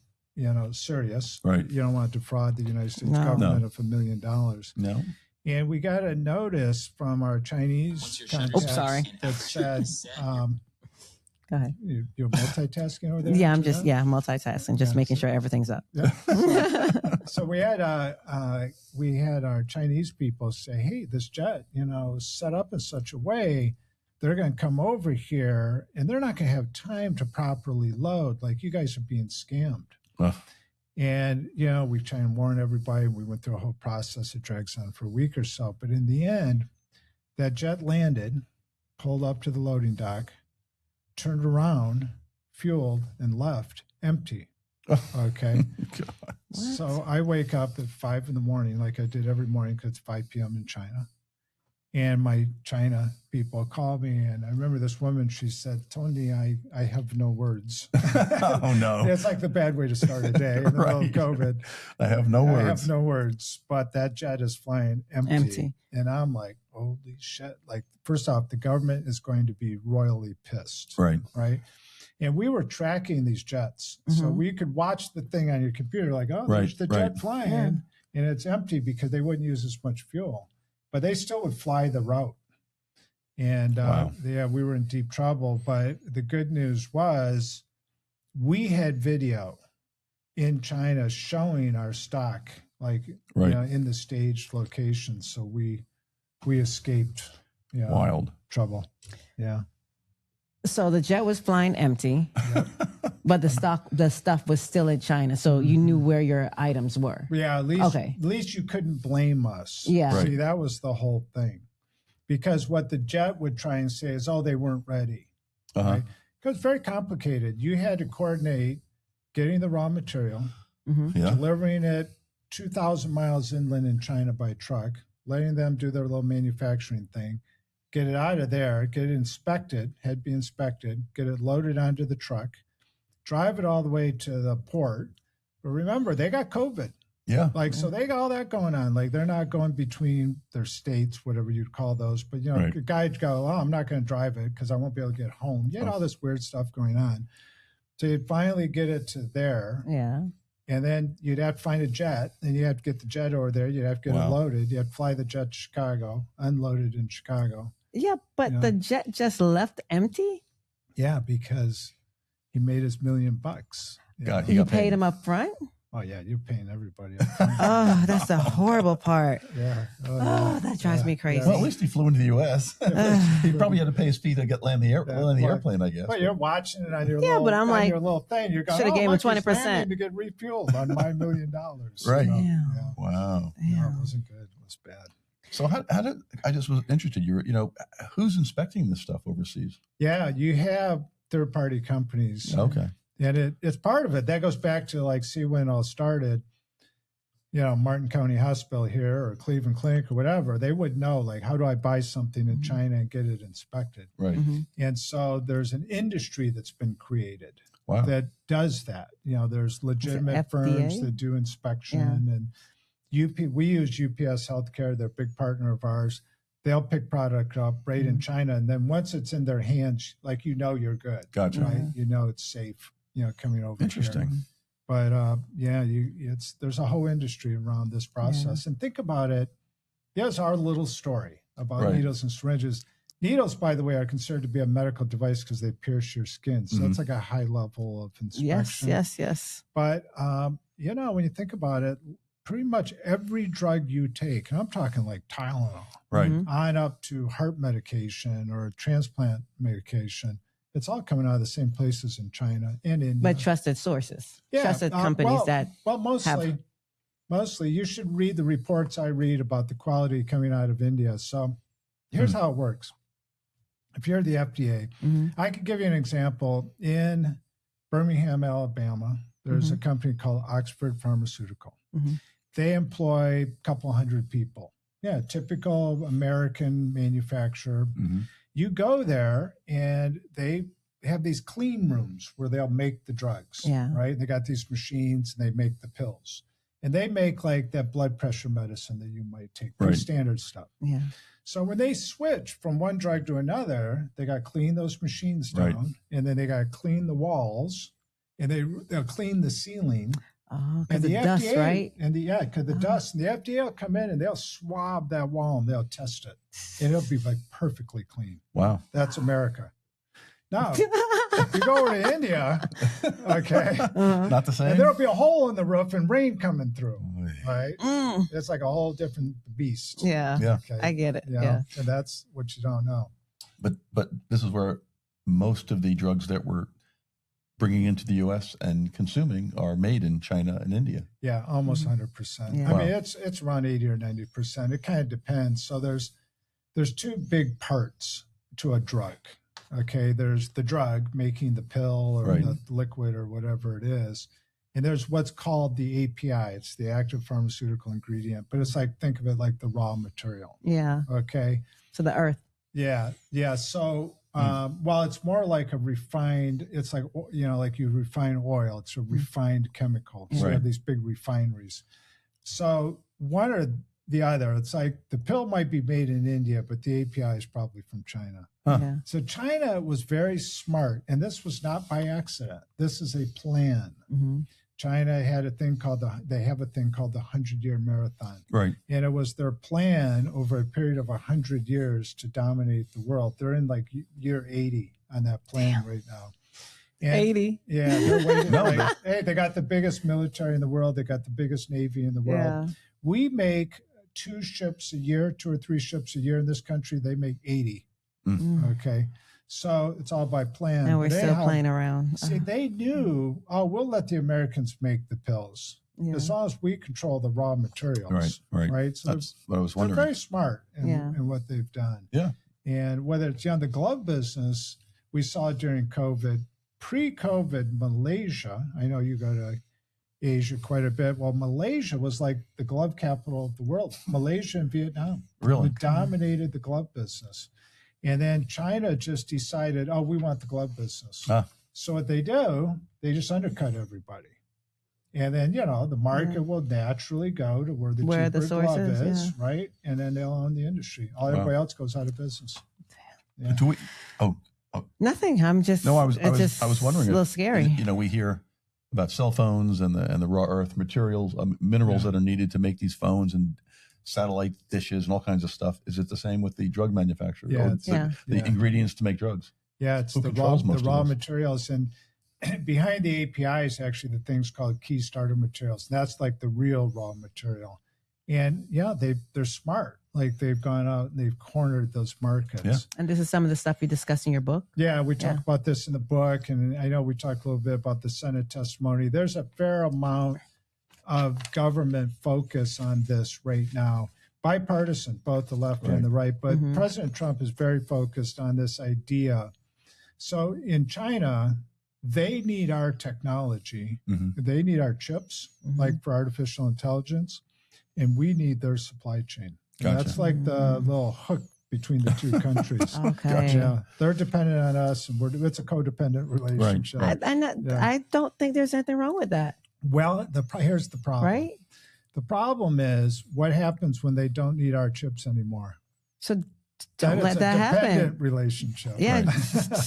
S1: serious.
S2: Right.
S1: You don't want to defraud the United States
S4: No.
S1: government of $1 million.
S2: No.
S1: And we got a notice from our Chinese contacts
S4: Oops, sorry.
S1: that said,
S4: Go ahead.
S1: you're multitasking over there?
S4: Yeah, I'm just
S1: Jeanette?
S4: multitasking, just
S1: Yeah,
S4: making
S1: so-
S4: sure everything's up.
S1: Yeah. So we had our Chinese people say, hey, this jet, is set up in such a way, they're going to come over here and they're not going to have time to properly load. Like, you guys are being scammed.
S2: Ugh.
S1: And, we try and warn everybody. We went through a whole process. It drags on for a week or so. But in the end, that jet landed, pulled up to the loading dock, turned around, fueled, and left empty. Okay.
S2: God.
S1: So I wake up at 5 a.m, like I did every morning, because it's 5 p.m. in China. And my China people call me, and I remember this woman, she said, Tony, I have no words.
S2: Oh, no.
S1: It's like the bad way to start a day in the middle of
S2: Right.
S1: COVID.
S2: I have no words.
S1: I have no words, but that jet is flying empty.
S4: Empty.
S1: And I'm like, holy shit. Like, first off, the government is going to be royally pissed.
S2: Right.
S1: Right. And we were tracking these jets. So
S4: Mhm.
S1: we could watch the thing on your computer, like, oh,
S2: Right,
S1: there's the
S2: right.
S1: jet flying.
S4: Yeah.
S1: And it's empty because they wouldn't use as much fuel. But they still would fly the route. And
S2: Wow.
S1: we were in deep trouble. But the good news was we had video in China showing our stock, like,
S2: Right.
S1: in the staged location. So we escaped
S2: Wild.
S1: trouble. Yeah.
S4: So the jet was flying empty, but the stuff was still in China. So you knew where your items were.
S1: Yeah, at least
S4: Okay.
S1: at least you couldn't blame us.
S4: Yeah.
S2: Right.
S1: See, that was the whole thing. Because what the jet would try and say is, oh, they weren't ready.
S2: Uh-huh.
S1: Right? Because it's very complicated. You had to coordinate getting the raw material,
S4: Hmm.
S2: Yeah.
S1: delivering it 2,000 miles inland in China by truck, letting them do their little manufacturing thing, get it out of there, get it inspected, had to be inspected, get it loaded onto the truck, drive it all the way to the port. But remember, they got COVID.
S2: Yeah.
S1: Like, so they got all that going on. Like, they're not going between their states, whatever you'd call those. But,
S2: Right.
S1: a guy'd go, oh, I'm not going to drive it because I won't be able to get home. You had all this weird stuff going on. So you'd finally get it to there.
S4: Yeah.
S1: And then you'd have to find a jet. Then you have to get the jet over there. You'd have to get
S2: Wow.
S1: it loaded. You have to fly the jet to Chicago, unloaded in Chicago.
S4: Yeah, but
S1: Yeah.
S4: the jet just left empty.
S1: Yeah, because he made his $1 million.
S2: God, he
S4: You
S2: got
S4: paid him up front.
S1: Oh, yeah, you're paying everybody.
S4: Oh, that's the horrible part.
S1: Yeah.
S4: Oh, that drives me crazy.
S2: Well, at least he flew into the U.S. He probably had to pay his fee to land the airplane, I guess.
S1: Well, you're watching it on your
S4: Yeah,
S1: little,
S4: but I'm
S1: on
S4: like,
S1: your little thing. You're going,
S4: shoulda gave him
S1: look, he's
S4: 20%.
S1: landing to get refueled on my $1 million.
S2: Right.
S1: Yeah.
S4: Yeah.
S2: Wow.
S1: No, it wasn't good. It was bad.
S2: So how did I just was interested? Who's inspecting this stuff overseas?
S1: Yeah, you have third-party companies.
S2: Okay.
S1: And it's part of it. That goes back to, see when it all started, Martin County Hospital here or Cleveland Clinic or whatever, they would know, how do I buy something in China and get it inspected?
S2: Right.
S4: Mhm.
S1: And so there's an industry that's been created
S2: Wow.
S1: that does that. There's legitimate
S4: FDA?
S1: firms that do inspection and we use UPS Healthcare. They're a big partner of ours. They'll pick product up right in China. And then once it's in their hands, you're good.
S2: Gotcha.
S1: Right. It's safe, coming over
S2: Interesting.
S1: here. But there's a whole industry around this process. And think about it. Here's our little story about
S2: Right.
S1: needles and syringes. Needles, by the way, are considered to be a medical device because they pierce your skin. So it's like a high level of inspection.
S4: Yes.
S1: But, when you think about it, pretty much every drug you take, and I'm talking like Tylenol,
S2: Right.
S4: Mhm.
S1: on up to heart medication or transplant medication, it's all coming out of the same places in China and India.
S4: But trusted sources, trusted companies that
S1: mostly you should read the reports I read about the quality coming out of India. So here's how it works. If you're the FDA,
S4: Mhm.
S1: I could give you an example. In Birmingham, Alabama, there's a company called Oxford Pharmaceutical.
S4: Mhm.
S1: They employ a couple hundred people. Yeah, typical American manufacturer.
S2: Mm-hmm.
S1: You go there and they have these clean rooms where they'll make the drugs,
S4: Yeah.
S1: right? They got these machines and they make the pills. And they make like that blood pressure medicine that you might take, pretty
S2: Right.
S1: standard stuff.
S4: Yeah.
S1: So when they switch from one drug to another, they got to clean those machines down,
S2: Right.
S1: and then they got to clean the walls, and they'll clean the ceiling.
S4: Oh, because
S1: And
S4: the dust,
S1: FDA,
S4: right?
S1: And because the dust, and the FDA will come in and they'll swab that wall and they'll test it, and it'll be like perfectly clean.
S2: Wow.
S1: That's America. Now, if you go over to India, okay,
S4: Uh-huh.
S2: Not the same.
S1: and there'll be a hole in the roof and rain coming through, right?
S4: Mm.
S1: It's like a whole different beast.
S4: Yeah.
S2: Yeah.
S1: Okay.
S4: I get it.
S1: You know,
S4: Yeah.
S1: and that's what you don't know.
S2: But this is where most of the drugs that we're bringing into the U.S. and consuming are made in China and India.
S1: Yeah, almost
S4: Mhm.
S1: 100%.
S4: Yeah.
S1: I mean,
S2: Wow.
S1: it's around 80 or 90%. It kind of depends. So there's two big parts to a drug. Okay, there's the drug making the pill or
S2: Right.
S1: the liquid or whatever it is, and there's what's called the API. It's the active pharmaceutical ingredient, but it's like, think of it like the raw material.
S4: Yeah.
S1: Okay.
S4: So the earth.
S1: Yeah. So while it's more like a refined, it's like, like you refine oil, it's a refined chemical. So you
S2: Right.
S1: have these big refineries. So one or the other, it's like the pill might be made in India, but the API is probably from China.
S2: Huh.
S4: Yeah.
S1: So China was very smart, and this was not by accident. This is a plan.
S4: Mm-hmm.
S1: China had a thing called they have a thing called the 100-year marathon.
S2: Right.
S1: And it was their plan over a period of 100 years to dominate the world. They're in like year 80 on that plan right now. And
S4: 80.
S1: yeah, they're waiting.
S2: No,
S1: like, hey, they got the biggest military in the world. They got the biggest navy in the world.
S4: Yeah.
S1: We make 2 ships a year, 2 or 3 ships a year in this country. They make 80.
S4: Mm.
S1: Okay. So it's all by plan.
S4: And we're
S1: But
S4: still
S1: anyhow,
S4: playing around.
S1: See, they knew, we'll let the Americans make the pills
S4: Yeah.
S1: as long as we control the raw materials.
S2: Right.
S1: So
S2: That's what I was
S1: they're
S2: wondering.
S1: very smart in,
S4: Yeah.
S1: in what they've done.
S2: Yeah.
S1: And whether it's the glove business, we saw during COVID, pre-COVID Malaysia, I know you go to Asia quite a bit. Well, Malaysia was like the glove capital of the world. Malaysia and Vietnam.
S2: Really?
S1: We dominated the glove business. And then China just decided, we want the glove business.
S2: Ah.
S1: So what they do, they just undercut everybody. And then, the market will naturally go to where the cheaper
S4: the
S1: glove
S4: sources,
S1: is, right? And then they'll own the industry. Everybody else goes out of business. Yeah.
S2: Do we?
S4: Nothing. I'm just.
S2: No, I was wondering.
S4: A little scary.
S2: We hear about cell phones and the raw earth materials, minerals that are needed to make these phones and satellite dishes and all kinds of stuff. Is it the same with the drug manufacturers?
S1: Yeah,
S2: Or the ingredients to make drugs.
S1: Yeah, it's
S2: Who
S1: the
S2: controls most of
S1: raw
S2: this?
S1: materials. And behind the API is actually the things called key starter materials. That's like the real raw material. And they're smart. Like they've gone out and they've cornered those markets.
S2: Yeah.
S4: And this is some of the stuff you discuss in your book.
S1: Yeah, we talk
S4: Yeah.
S1: about this in the book, and I know we talked a little bit about the Senate testimony. There's a fair amount of government focus on this right now, bipartisan, both the left
S2: Right.
S1: and the right. But
S4: Mhm.
S1: President Trump is very focused on this idea. So in China, they need our technology.
S2: Mhm.
S1: They need our chips,
S4: Mhm.
S1: like for artificial intelligence, and we need their supply chain. And
S2: Gotcha.
S1: that's like the little hook between the two countries.
S4: Okay.
S1: Yeah, they're dependent on us, and it's a codependent relationship.
S2: Right.
S4: I don't think there's anything wrong with that,
S1: Well, here's the problem.
S4: right?
S1: The problem is what happens when they don't need our chips anymore.
S4: So
S1: Then
S4: don't
S1: it's
S4: let
S1: a
S4: that happen.
S1: dependent relationship.
S4: Yeah,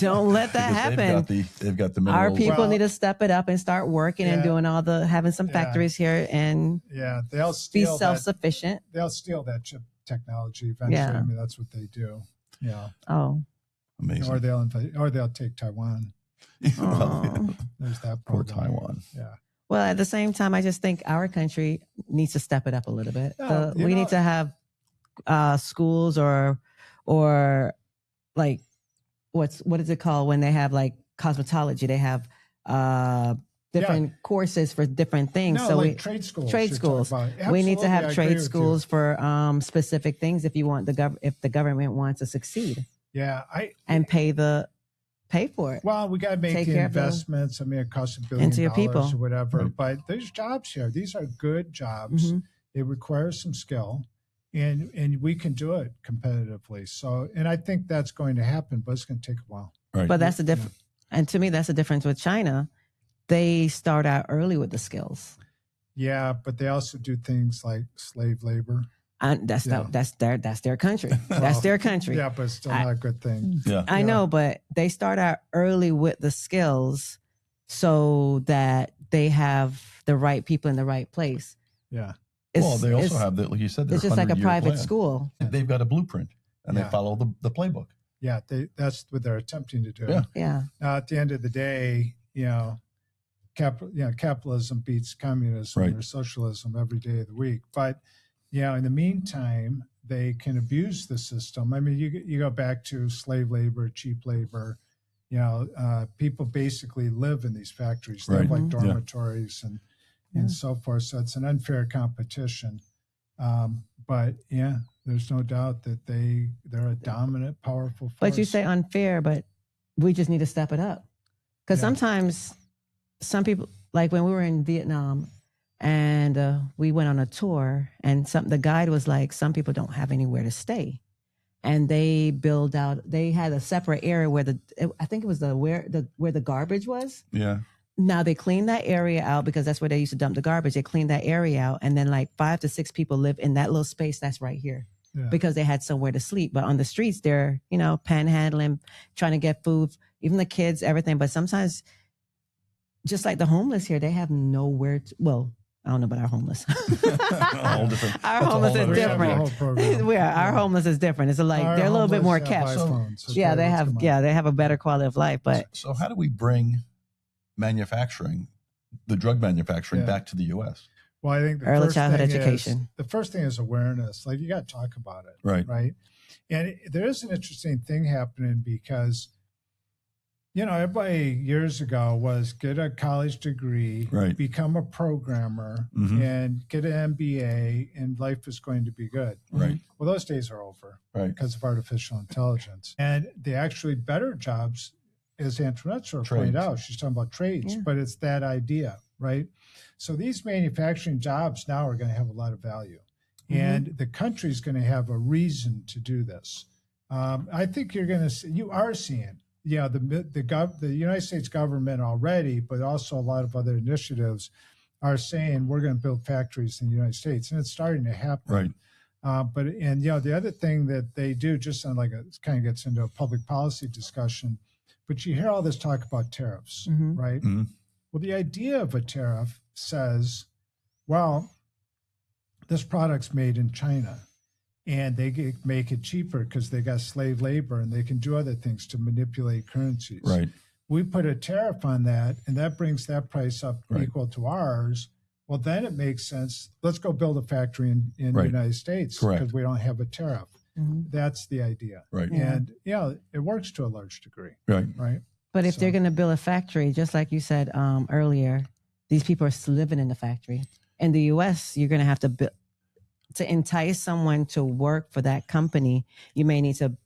S4: don't let that
S2: Because
S4: happen.
S2: they've got the
S4: Our
S2: minerals.
S4: people
S1: Well,
S4: need to step it up and start working and
S1: yeah.
S4: doing having some
S1: Yeah.
S4: factories here and
S1: Yeah, they'll
S4: be
S1: steal that.
S4: self-sufficient.
S1: They'll steal that chip technology eventually.
S4: Yeah.
S1: I mean, that's what they do. Yeah,
S4: Oh,
S2: Amazing.
S1: or they'll take Taiwan.
S4: Oh.
S1: There's that
S2: Poor
S1: problem.
S2: Taiwan.
S1: Yeah.
S4: well, at the same time, I just think our country needs to step it up a little bit.
S1: No,
S4: We need to have schools or like what is it called when they have like cosmetology? They have different courses for different things.
S1: No,
S4: so
S1: like trade schools.
S4: Trade schools. We need to have trade schools for specific things if you want if the government wants to succeed.
S1: Yeah,
S4: and pay for it.
S1: Well, we got to make the investments. I mean, it costs $1 billion
S4: into your people
S1: or whatever.
S2: Right.
S1: But there's jobs here. These are good jobs. They require some skill, and we can do it competitively. So, and I think that's going to happen, but it's going to take a while.
S2: Right.
S4: But that's the difference. And to me, that's the difference with China. They start out early with the skills.
S1: Yeah, but they also do things like slave labor.
S4: And that's their country. That's their country.
S1: Yeah, but it's still not a good thing.
S2: Yeah.
S4: I know, but they start out early with the skills so that they have the right people in the right place.
S1: Yeah.
S2: Well, they also have that, like you said,
S4: it's just like a private school.
S2: They've got a blueprint and they follow the playbook.
S1: Yeah, that's what they're attempting to do.
S2: Yeah.
S4: Yeah.
S1: Now, at the end of the day, capitalism beats communism or socialism every day of the week. But in the meantime, they can abuse the system. I mean, you go back to slave labor, cheap labor. People basically live in these factories. They have like dormitories and so forth. So it's an unfair competition. But there's no doubt that they're a dominant, powerful force.
S4: But you say unfair, but we just need to step it up. Because sometimes some people, like when we were in Vietnam and we went on a tour and the guide was like, some people don't have anywhere to stay. And they had a separate area where I think it was where the garbage was.
S2: Yeah.
S4: Now they cleaned that area out because that's where they used to dump the garbage. They cleaned that area out. And then like 5 to 6 people live in that little space that's right here because they had somewhere to sleep. But on the streets, they're, panhandling, trying to get food, even the kids, everything. But sometimes, just like the homeless here, they have nowhere to, I don't know about our homeless. Our homeless is different. Our homeless is different. It's like they're a little bit more kept. They have a better quality of life. But
S2: so how do we bring the drug manufacturing back to the U.S.?
S1: Well, I think
S4: early childhood education.
S1: The first thing is awareness. Like you got to talk about it,
S2: right?
S1: And there is an interesting thing happening because, everybody years ago was get a college degree, become a programmer, and get an MBA, and life is going to be good.
S2: Right.
S1: Well, those days are over, because of artificial intelligence, and the actually better jobs, as Antoinette sort of pointed out, she's talking about trades, but it's that idea, right? So these manufacturing jobs now are going to have a lot of value, and the country's going to have a reason to do this. I think you are seeing, the United States government already, but also a lot of other initiatives are saying we're going to build factories in the United States, and it's starting to happen.
S2: Right.
S1: The other thing that they do, just on like it kind of gets into a public policy discussion, but you hear all this talk about tariffs, right?
S2: Mm-hmm.
S1: Well, the idea of a tariff says, well, this product's made in China and they make it cheaper because they got slave labor and they can do other things to manipulate currencies.
S2: Right.
S1: We put a tariff on that and that brings that price up equal to ours. Well, then it makes sense. Let's go build a factory in the United States because we don't have a tariff. That's the idea.
S2: Right.
S1: And it works to a large degree. Right.
S4: But if they're going to build a factory, just like you said earlier, these people are still living in the factory. In the U.S., you're going to have to entice someone to work for that company. You may need to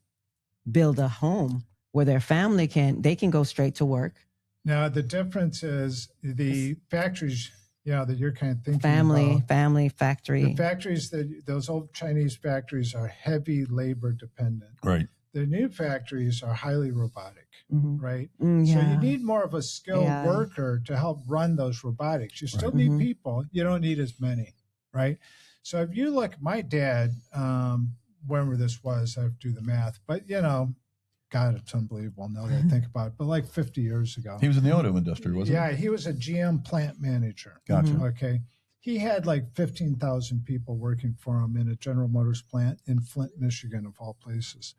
S4: build a home where their family can go straight to work. Now,
S1: the difference is the factories, that you're kind of thinking about.
S4: Family factory.
S1: The factories, those old Chinese factories are heavy labor dependent.
S2: Right.
S1: The new factories are highly robotic, right? So
S4: Yeah.
S1: you need more of a skilled worker to help run those robotics. You still need people. You don't need as many, right? So if you look, my dad, whenever this was, I have to do the math, but God, it's unbelievable now that I think about it, but like 50 years ago.
S2: He was in the auto industry, wasn't he?
S1: Yeah, he was a GM plant manager.
S2: Gotcha.
S1: Okay. He had like 15,000 people working for him in a General Motors plant in Flint, Michigan, of all places.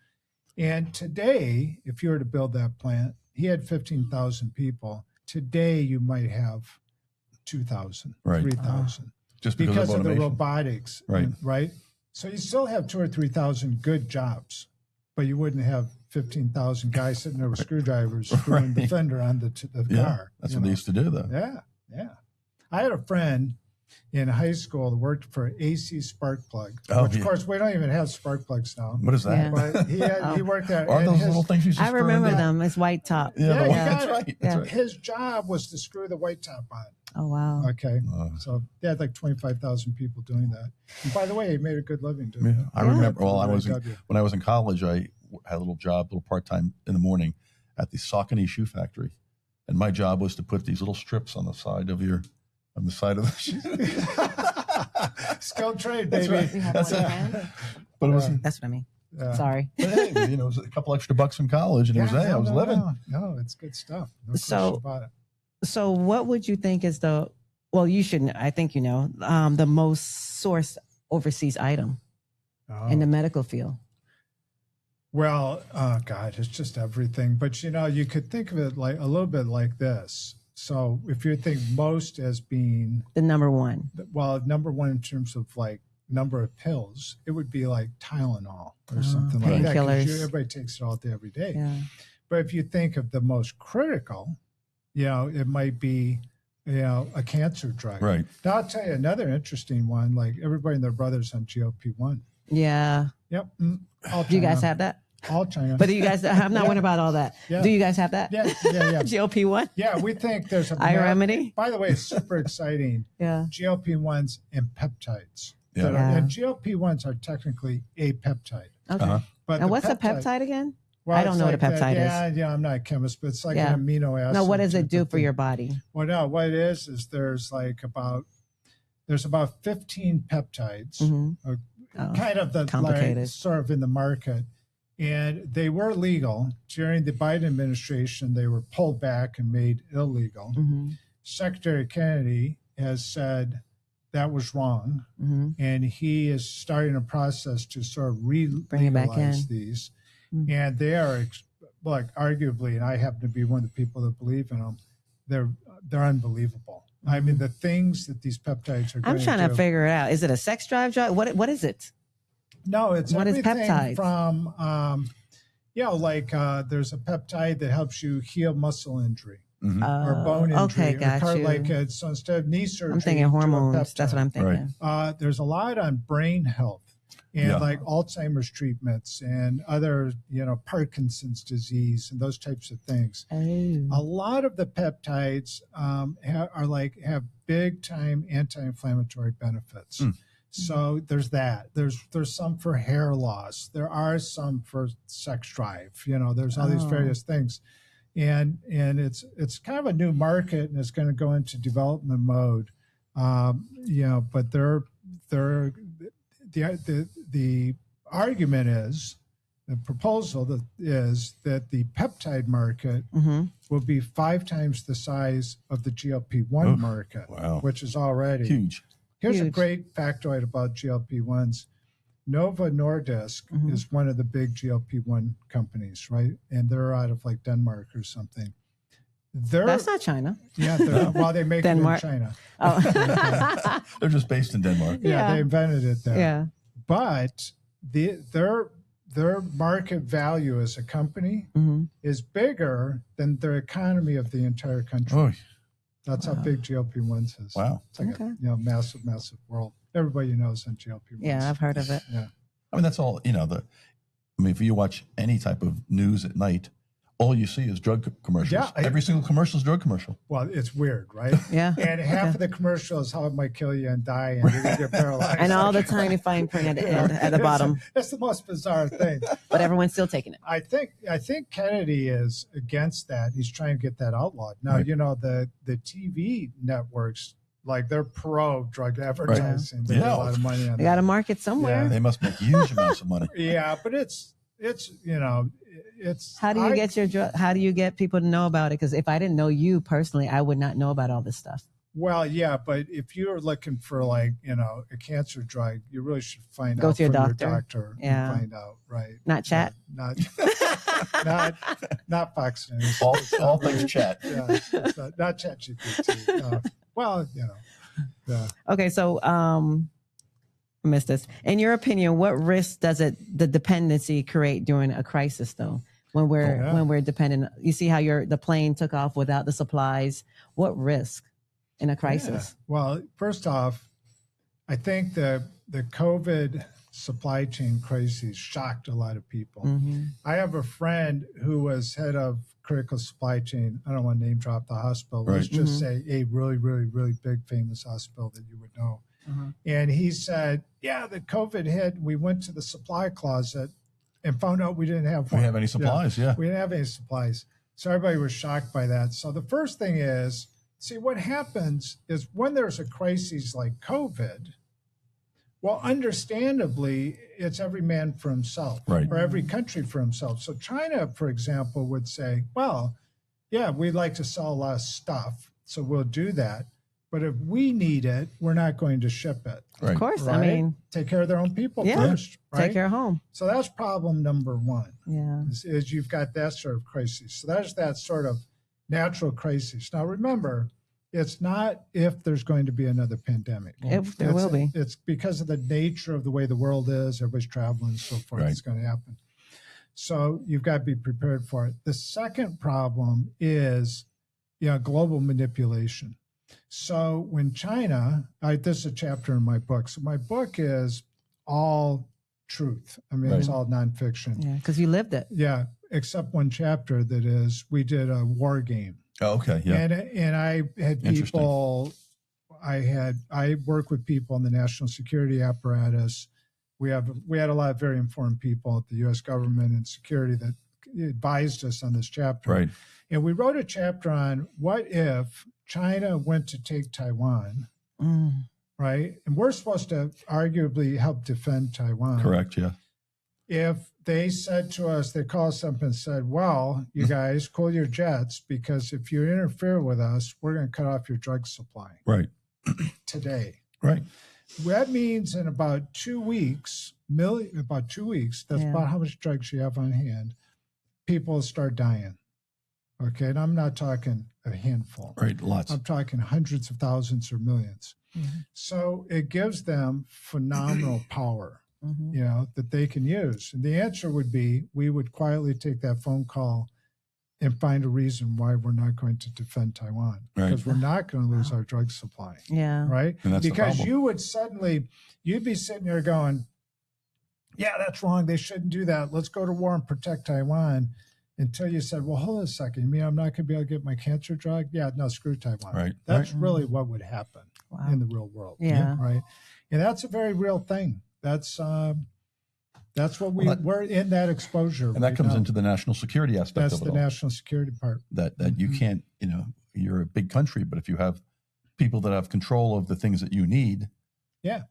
S1: And today, if you were to build that plant, he had 15,000 people. Today, you might have 2,000, 3,000.
S2: Just
S1: because of the
S2: automation.
S1: robotics,
S2: Right.
S1: Right. So you still have 2,000 or 3,000 good jobs, but you wouldn't have 15,000 guys sitting there with screwdrivers screwing the fender on the car.
S2: That's what they used to do, though.
S1: Yeah. I had a friend in high school that worked for AC Spark Plug, which, of course, we don't even have spark plugs now.
S2: What is that?
S4: Yeah.
S1: But he worked there.
S2: Are those little things you
S4: I remember them. It's white top.
S2: Yeah,
S1: you
S2: that's
S1: got it.
S2: right. That's right.
S1: His job was to screw the white top on.
S4: Oh, wow.
S1: Okay. So they had like 25,000 people doing that. And by the way, he made a good living doing
S2: Yeah.
S1: it.
S2: I remember, when I
S1: W.
S2: was in college, I had a little job, a little part-time in the morning at the Saucony shoe factory. And my job was to put these little strips on the side of the shoe.
S1: Skilled trade,
S2: That's
S1: baby.
S2: right.
S4: You have
S2: That's
S4: one
S2: it.
S4: hand?
S2: But it was,
S4: That's what I mean.
S1: Yeah.
S4: Sorry.
S2: but hey, it was a couple extra bucks from college, and I was living.
S1: No, it's good stuff. No
S4: So-
S1: question about it.
S4: So what would you think is you should, I think you know, the most sourced overseas item in the medical field?
S1: Well, oh God, it's just everything. But you could think of it like a little bit like this. So if you think most as being,
S4: The number one.
S1: well, number one in terms of like number of pills, it would be like Tylenol or something like that. 'Cause
S4: painkillers.
S1: Everybody takes it all day, every day.
S4: Yeah.
S1: But if you think of the most critical, it might be, a cancer drug.
S2: Right.
S1: Now I'll tell you another interesting one. Like everybody and their brothers on GLP-1.
S4: Yeah.
S1: Yep. All
S4: Do you guys
S1: China.
S4: have that?
S1: All China.
S4: But do you guys, I'm not worried about all that.
S1: Yeah.
S4: Do you guys have that?
S1: yeah.
S4: GLP-1?
S1: Yeah, we think there's a
S4: iRemedy?
S1: By the way, it's super exciting.
S4: Yeah.
S1: GLP-1s and peptides.
S2: Yeah.
S1: And GLP-1s are technically a peptide.
S4: Okay.
S2: Uh-huh.
S1: But
S4: And
S1: the
S4: what's a peptide again?
S1: Well,
S4: I don't
S1: it's
S4: know what a
S1: like
S4: peptide is.
S1: Yeah, I'm not a chemist, but it's like
S4: Yeah.
S1: an amino acid.
S4: No, what does it
S1: type
S4: do
S1: of
S4: for
S1: thing.
S4: your body?
S1: Well, no, what it is there's about 15 peptides,
S4: Mhm.
S1: or kind of the
S4: complicated.
S1: like, sort of in the market. And they were legal during the Biden administration. They were pulled back and made illegal.
S4: Mm-hmm.
S1: Secretary Kennedy has said that was wrong,
S4: Mm-hmm.
S1: and he is starting a process to sort of
S4: Bring it back
S1: legalize
S4: in.
S1: these.
S4: Mm.
S1: And they are, arguably, and I happen to be one of the people that believe in them. They're unbelievable. I mean, the things that these peptides are.
S4: I'm trying to figure it out. Is it a sex drive drug? What is it?
S1: No, it's
S4: What is
S1: everything
S4: peptides?
S1: from, there's a peptide that helps you heal muscle injury or bone injury.
S4: Okay, got you.
S1: So instead of knee surgery,
S4: I'm thinking
S1: do a
S4: hormones. That's what
S1: peptide.
S4: I'm thinking.
S1: There's a lot on brain health and
S2: Yeah.
S1: like Alzheimer's treatments and other, Parkinson's disease and those types of things.
S4: Oh.
S1: A lot of the peptides have big time anti-inflammatory benefits. So there's that. There's some for hair loss. There are some for sex drive. There's all these various things, and it's kind of a new market, and it's going to go into development mode. But the argument is, the proposal is that the peptide market
S4: Mm-hmm.
S1: will be 5 times the size of the GLP-1 market,
S2: Wow.
S1: which is already
S2: Huge.
S1: Here's a
S4: Huge.
S1: great factoid about GLP-1s. Nova Nordisk is one of the big GLP-1 companies, right? And they're out of like Denmark or something.
S4: That's not China.
S1: Yeah, they make
S4: Denmark.
S1: it in China.
S4: Oh.
S2: They're just based in Denmark.
S1: Yeah, they invented it there.
S4: Yeah.
S1: But their market value as a company
S4: Mm-hmm.
S1: is bigger than their economy of the entire country.
S2: Oh,
S1: That's how big GLP-1s is.
S2: wow.
S1: It's like
S4: Okay.
S1: a massive, massive world. Everybody knows on GLP-1s.
S4: Yeah, I've heard of it.
S1: Yeah.
S2: I mean, that's all, if you watch any type of news at night, all you see is drug commercials.
S1: Yeah,
S2: Every single commercial is drug commercial.
S1: Well, it's weird, right?
S4: Yeah.
S1: And half of the commercial is how it might kill you and die and you're going to get paralyzed.
S4: And all the tiny fine print at the end, at the bottom,
S1: It's the most bizarre thing.
S4: but everyone's still taking it.
S1: I think Kennedy is against that. He's trying to get that outlawed. Now,
S2: Right.
S1: the TV networks, like they're pro drug advertising. They
S2: Yeah.
S1: get a lot of money on
S4: They got to
S1: that.
S4: market somewhere.
S2: They must make huge amounts of money.
S1: Yeah, but it's
S4: How do you get your drug? How do you get people to know about it? Because if I didn't know you personally, I would not know about all this stuff.
S1: Well, yeah, but if you're looking for like, a cancer drug, you really should find
S4: Go
S1: out
S4: to your
S1: from
S4: doctor.
S1: your doctor
S4: Yeah.
S1: and find out, right?
S4: Not chat.
S1: Not not Fox News.
S2: All things chat.
S1: Yeah, it's not ChatGPT. Well, Yeah.
S4: Okay, so I missed this. In your opinion, what risk does the dependency create during a crisis, though? When we're dependent, you see how the plane took off without the supplies. What risk in a crisis?
S1: Yeah. Well, first off, I think the COVID supply chain crisis shocked a lot of people.
S4: Mm-hmm.
S1: I have a friend who was head of critical supply chain. I don't want to name drop the hospital. Let's just say a really, really, really big famous hospital that you would know. And he said, yeah, the COVID hit. We went to the supply closet and found out we didn't have one.
S2: We have any supplies, yeah.
S1: We didn't have any supplies. So everybody was shocked by that. So the first thing is, see, what happens is when there's a crisis like COVID, well, understandably, it's every man for himself,
S2: right,
S1: or every country for himself. So China, for example, would say, well, yeah, we'd like to sell a lot of stuff, so we'll do that. But if we need it, we're not going to ship it.
S2: Right.
S4: Of course.
S1: Right?
S4: I mean,
S1: take care of their own people
S4: yeah,
S1: first. Right?
S4: Take care of home.
S1: So that's problem number one.
S4: Yeah.
S1: Is you've got that sort of crisis. So there's that sort of natural crisis. Now, remember, it's not if there's going to be another pandemic.
S4: If there will be.
S1: It's because of the nature of the way the world is, everybody's traveling and so forth,
S2: Right.
S1: It's going to happen. So you've got to be prepared for it. The second problem is, global manipulation. So when China, this is a chapter in my book. So my book is all truth. I mean, It's all nonfiction.
S4: Yeah, because you lived it.
S1: Yeah, except one chapter that is, we did a war game.
S2: Oh, okay, yeah.
S1: And I had people, I work with people in the national security apparatus. We had a lot of very informed people at the U.S. government and security that advised us on this chapter.
S2: Right.
S1: And we wrote a chapter on what if China went to take Taiwan, right? And we're supposed to arguably help defend Taiwan.
S2: Correct, yeah.
S1: If they said to us, they called us up and said, well, you guys, cool your jets, because if you interfere with us, we're going to cut off your drug supply.
S2: Right.
S1: Today.
S2: Right.
S1: That means in about 2 weeks, that's about how much drugs you have on hand, people start dying. Okay, and I'm not talking a handful.
S2: Right, lots.
S1: I'm talking hundreds of thousands or millions.
S4: Mm-hmm.
S1: So it gives them phenomenal power, that they can use. And the answer would be, we would quietly take that phone call and find a reason why we're not going to defend Taiwan.
S2: Right.
S1: Because we're not going to lose our drug supply.
S4: Yeah.
S1: Right?
S2: And that's
S1: because
S2: the
S1: you would you'd be sitting there going, yeah, that's wrong. They shouldn't do that. Let's go to war and protect Taiwan. Until you said, well, hold on a second. You mean I'm not going to be able to get my cancer drug? Yeah, no, screw Taiwan.
S2: Right.
S1: That's really what would happen in the real world.
S4: Yeah.
S1: Right. And that's a very real thing. That's what we're in that exposure.
S2: And that comes into the national security aspect
S1: That's
S2: of it
S1: the
S2: all.
S1: national security part.
S2: That you can't, you're a big country, but if you have people that have control of the things that you need,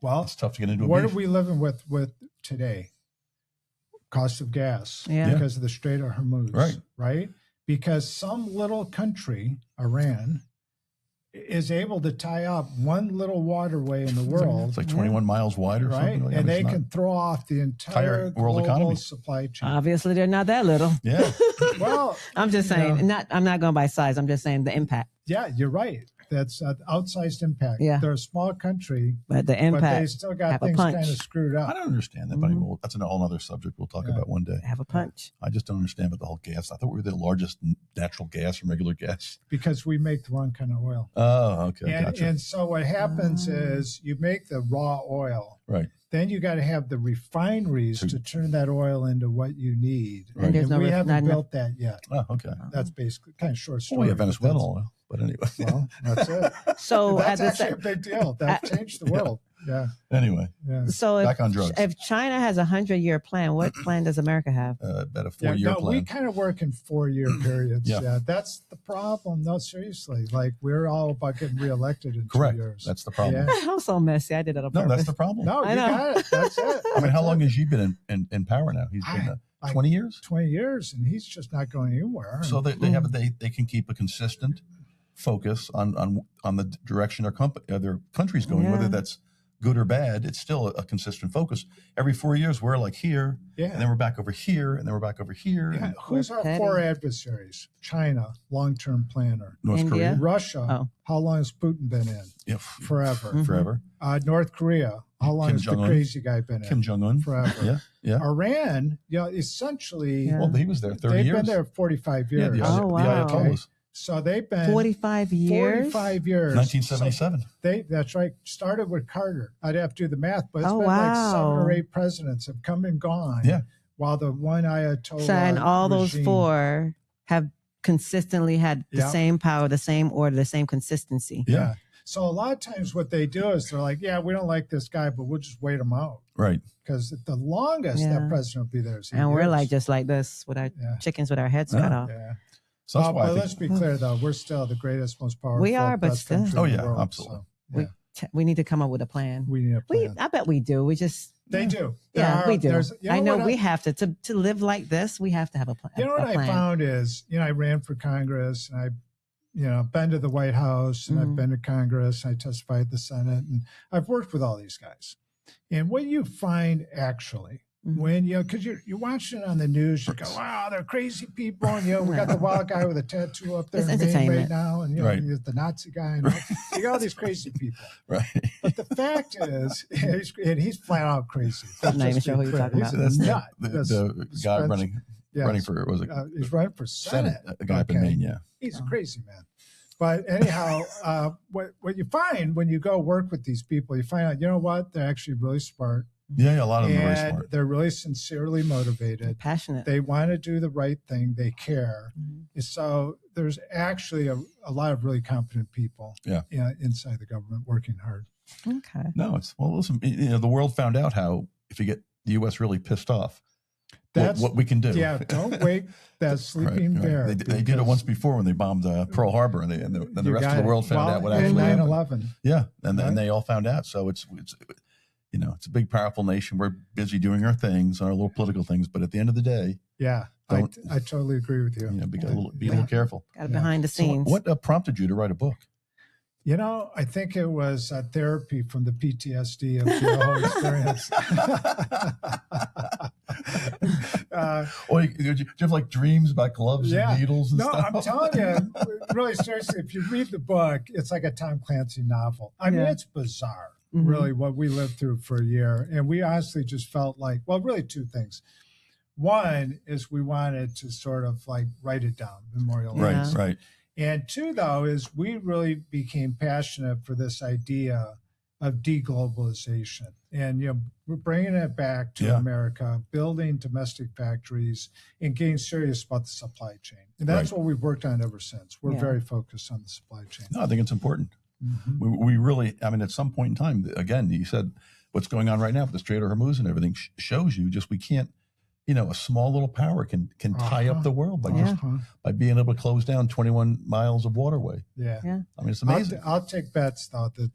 S1: well,
S2: it's tough to get into.
S1: What are we living with today? Cost of gas because of the Strait of Hormuz, right? Because some little country, Iran, is able to tie up one little waterway in the world.
S2: It's like 21 miles wide or
S1: right?
S2: something.
S1: And they can throw off the entire
S2: world
S1: global
S2: economy.
S1: supply chain.
S4: Obviously, they're not that little.
S2: Yeah.
S1: Well,
S4: I'm just saying, I'm not going by size. I'm just saying the impact.
S1: Yeah, you're right. That's outsized impact.
S4: Yeah.
S1: They're a small country,
S4: But the impact,
S1: but they still got things kind of screwed up.
S2: I don't understand that, but that's a whole other subject we'll talk about one day.
S4: have a punch.
S2: I just don't understand about the whole gas. I thought we were the largest natural gas from regular gas.
S1: Because we make the wrong kind of oil.
S2: Oh, okay. Gotcha.
S1: And so what happens is you make the raw oil.
S2: Right.
S1: Then you got to have the refineries to turn that oil into what you need.
S2: Right.
S1: And we haven't built that yet.
S2: Oh, okay.
S1: That's basically kind of short story.
S2: Well, we have Venezuela oil, but anyway.
S1: Well, that's it.
S4: So
S1: that's actually a big deal. That changed the world. Yeah.
S2: Anyway.
S1: Yeah.
S4: So
S2: back on drugs.
S4: If China has a 100-year plan, what plan does America have?
S2: About a 4-year plan.
S1: We kind of work in 4-year periods.
S2: Yeah.
S1: That's the problem. No, seriously. Like, we're all about getting reelected in
S2: Correct.
S1: 2 years.
S2: That's the problem.
S1: Yeah.
S4: I'm so messy. I did it on purpose.
S2: No, that's the problem.
S1: No, you got it. That's it.
S2: I mean, how long has he been in power now? He's been 20 years?
S1: 20 years, and he's just not going anywhere.
S2: So they can keep a consistent focus on the direction their country's going, whether that's good or bad, it's still a consistent focus. Every 4 years, we're like here,
S1: Yeah.
S2: and then we're back over here, and then we're back over here.
S1: Yeah.
S2: And
S1: Who's our four adversaries? China, long-term planner.
S2: North
S4: India?
S2: Korea,
S1: Russia,
S4: Oh.
S1: how long has Putin been in?
S2: yeah,
S1: Forever.
S4: Mhm.
S2: forever.
S1: North Korea, how long
S2: Kim
S1: has the
S2: Jong-un.
S1: crazy guy been in?
S2: Kim Jong-un.
S1: Forever.
S2: Yeah, yeah.
S1: Iran, essentially,
S4: Yeah.
S2: Well, he was there 30
S1: they've
S2: years.
S1: been there 45
S2: Yeah,
S1: years.
S2: the,
S4: Oh,
S2: the
S4: wow.
S2: Ayatollahs.
S1: So they've been
S4: 45 years.
S1: 45 years.
S2: 1977.
S1: So that's right. Started with Carter. I'd have to do the math, but it's
S4: Oh,
S1: been like 7 or
S4: wow.
S1: 8 presidents have come and gone.
S2: Yeah.
S1: While the one Ayatollah.
S4: So, and all those
S1: regime-
S4: 4 have consistently had the
S1: Yep.
S4: same power, the same order, the same consistency.
S2: Yeah.
S1: So a lot of times what they do is they're like, yeah, we don't like this guy, but we'll just wait him out.
S2: Right.
S1: Because the longest
S4: Yeah.
S1: that president will be there is 8
S4: And we're
S1: years.
S4: like just like this with our
S1: Yeah.
S4: chickens with our heads
S2: Yeah.
S4: cut off.
S1: Yeah.
S2: So that's why I
S1: But
S2: think,
S1: let's be clear, though. We're still the greatest, most powerful.
S4: We are, but
S1: best
S4: still.
S1: country
S2: Oh,
S1: in the
S2: yeah,
S1: world,
S2: absolutely.
S1: So, yeah.
S4: We need to come up with a plan.
S1: We need a plan.
S4: I bet we do. We just
S1: They do.
S4: Yeah, we do. I know
S1: what
S4: we have to live like this. We have to have a plan.
S1: You know what
S4: a
S1: I
S4: plan.
S1: found is, I ran for Congress and I've been to the White House and I've
S4: Mhm.
S1: been to Congress. I testified at the Senate and I've worked with all these guys. And what you find actually,
S4: Mhm.
S1: when because you're watching it on the news, you go, wow, they're crazy people, and we got the wild guy with a tattoo up there
S4: It's
S1: in Maine right
S4: entertainment.
S1: now, and
S2: Right.
S1: the Nazi guy, and you got all these crazy people.
S2: right.
S1: But the fact is, he's flat out crazy.
S4: I'm not even
S1: Just
S4: sure
S1: be
S4: who you're
S1: clear.
S4: talking
S1: He's
S4: about.
S1: a
S2: That's
S1: nut.
S2: the
S1: That's-
S2: guy
S1: Spence-
S2: running
S1: yes.
S2: for, was it
S1: He's running for Senate.
S2: a guy up in
S1: Okay.
S2: Maine, yeah.
S1: He's a
S4: Oh.
S1: crazy man. But anyhow, what you find when you go work with these people, you find out, you know what? They're actually really smart.
S2: Yeah, a lot of them are very
S1: And
S2: smart.
S1: they're really sincerely motivated.
S4: Passionate.
S1: They want to do the right thing. They care.
S4: Mhm.
S1: So there's actually a lot of really competent people inside the government working hard.
S4: Okay.
S2: No, listen, the world found out how, if you get the U.S. really pissed off, what we can do.
S1: Yeah, don't wake that sleeping
S2: Right.
S1: Bear.
S2: They did it
S1: because
S2: once before when they bombed Pearl Harbor, and the
S1: you
S2: rest of
S1: got
S2: the
S1: it.
S2: world found out what
S1: and
S2: actually happened.
S1: 9/11.
S2: Yeah, and
S1: Right.
S2: they all found out. So it's it's a big, powerful nation. We're busy doing our things, our little political things, but at the end of the day,
S1: Yeah, I totally agree with you.
S2: be a little careful.
S4: Got it behind the
S2: So
S4: scenes.
S2: what prompted you to write a book?
S1: I think it was therapy from the PTSD of the whole experience.
S2: Did you have like dreams about gloves and needles and
S1: no,
S2: stuff?
S1: I'm telling you, really seriously, if you read the book, it's like a Tom Clancy novel. I mean,
S4: Yeah.
S1: it's bizarre,
S4: Mhm.
S1: really, what we lived through for a year. And we honestly just felt like, well, really 2 things. One is we wanted to sort of like write it down, memorialize.
S2: Right, right.
S1: And 2, though, is we really became passionate for this idea of deglobalization. And, we're bringing it back to
S2: Yeah.
S1: America, building domestic factories and getting serious about the supply chain. And that's what we've worked on ever since. We're
S4: Yeah.
S1: very focused on the supply chain.
S2: No, I think it's important.
S1: Mhm.
S2: We really, at some point in time, again, you said what's going on right now with the Strait of Hormuz and everything shows you just we can't, a small little power can tie up the world by just
S1: Uh-huh.
S2: by being able to close down 21 miles of waterway.
S1: Yeah.
S4: Yeah.
S2: I mean, it's amazing.
S1: I'll take bets, though, that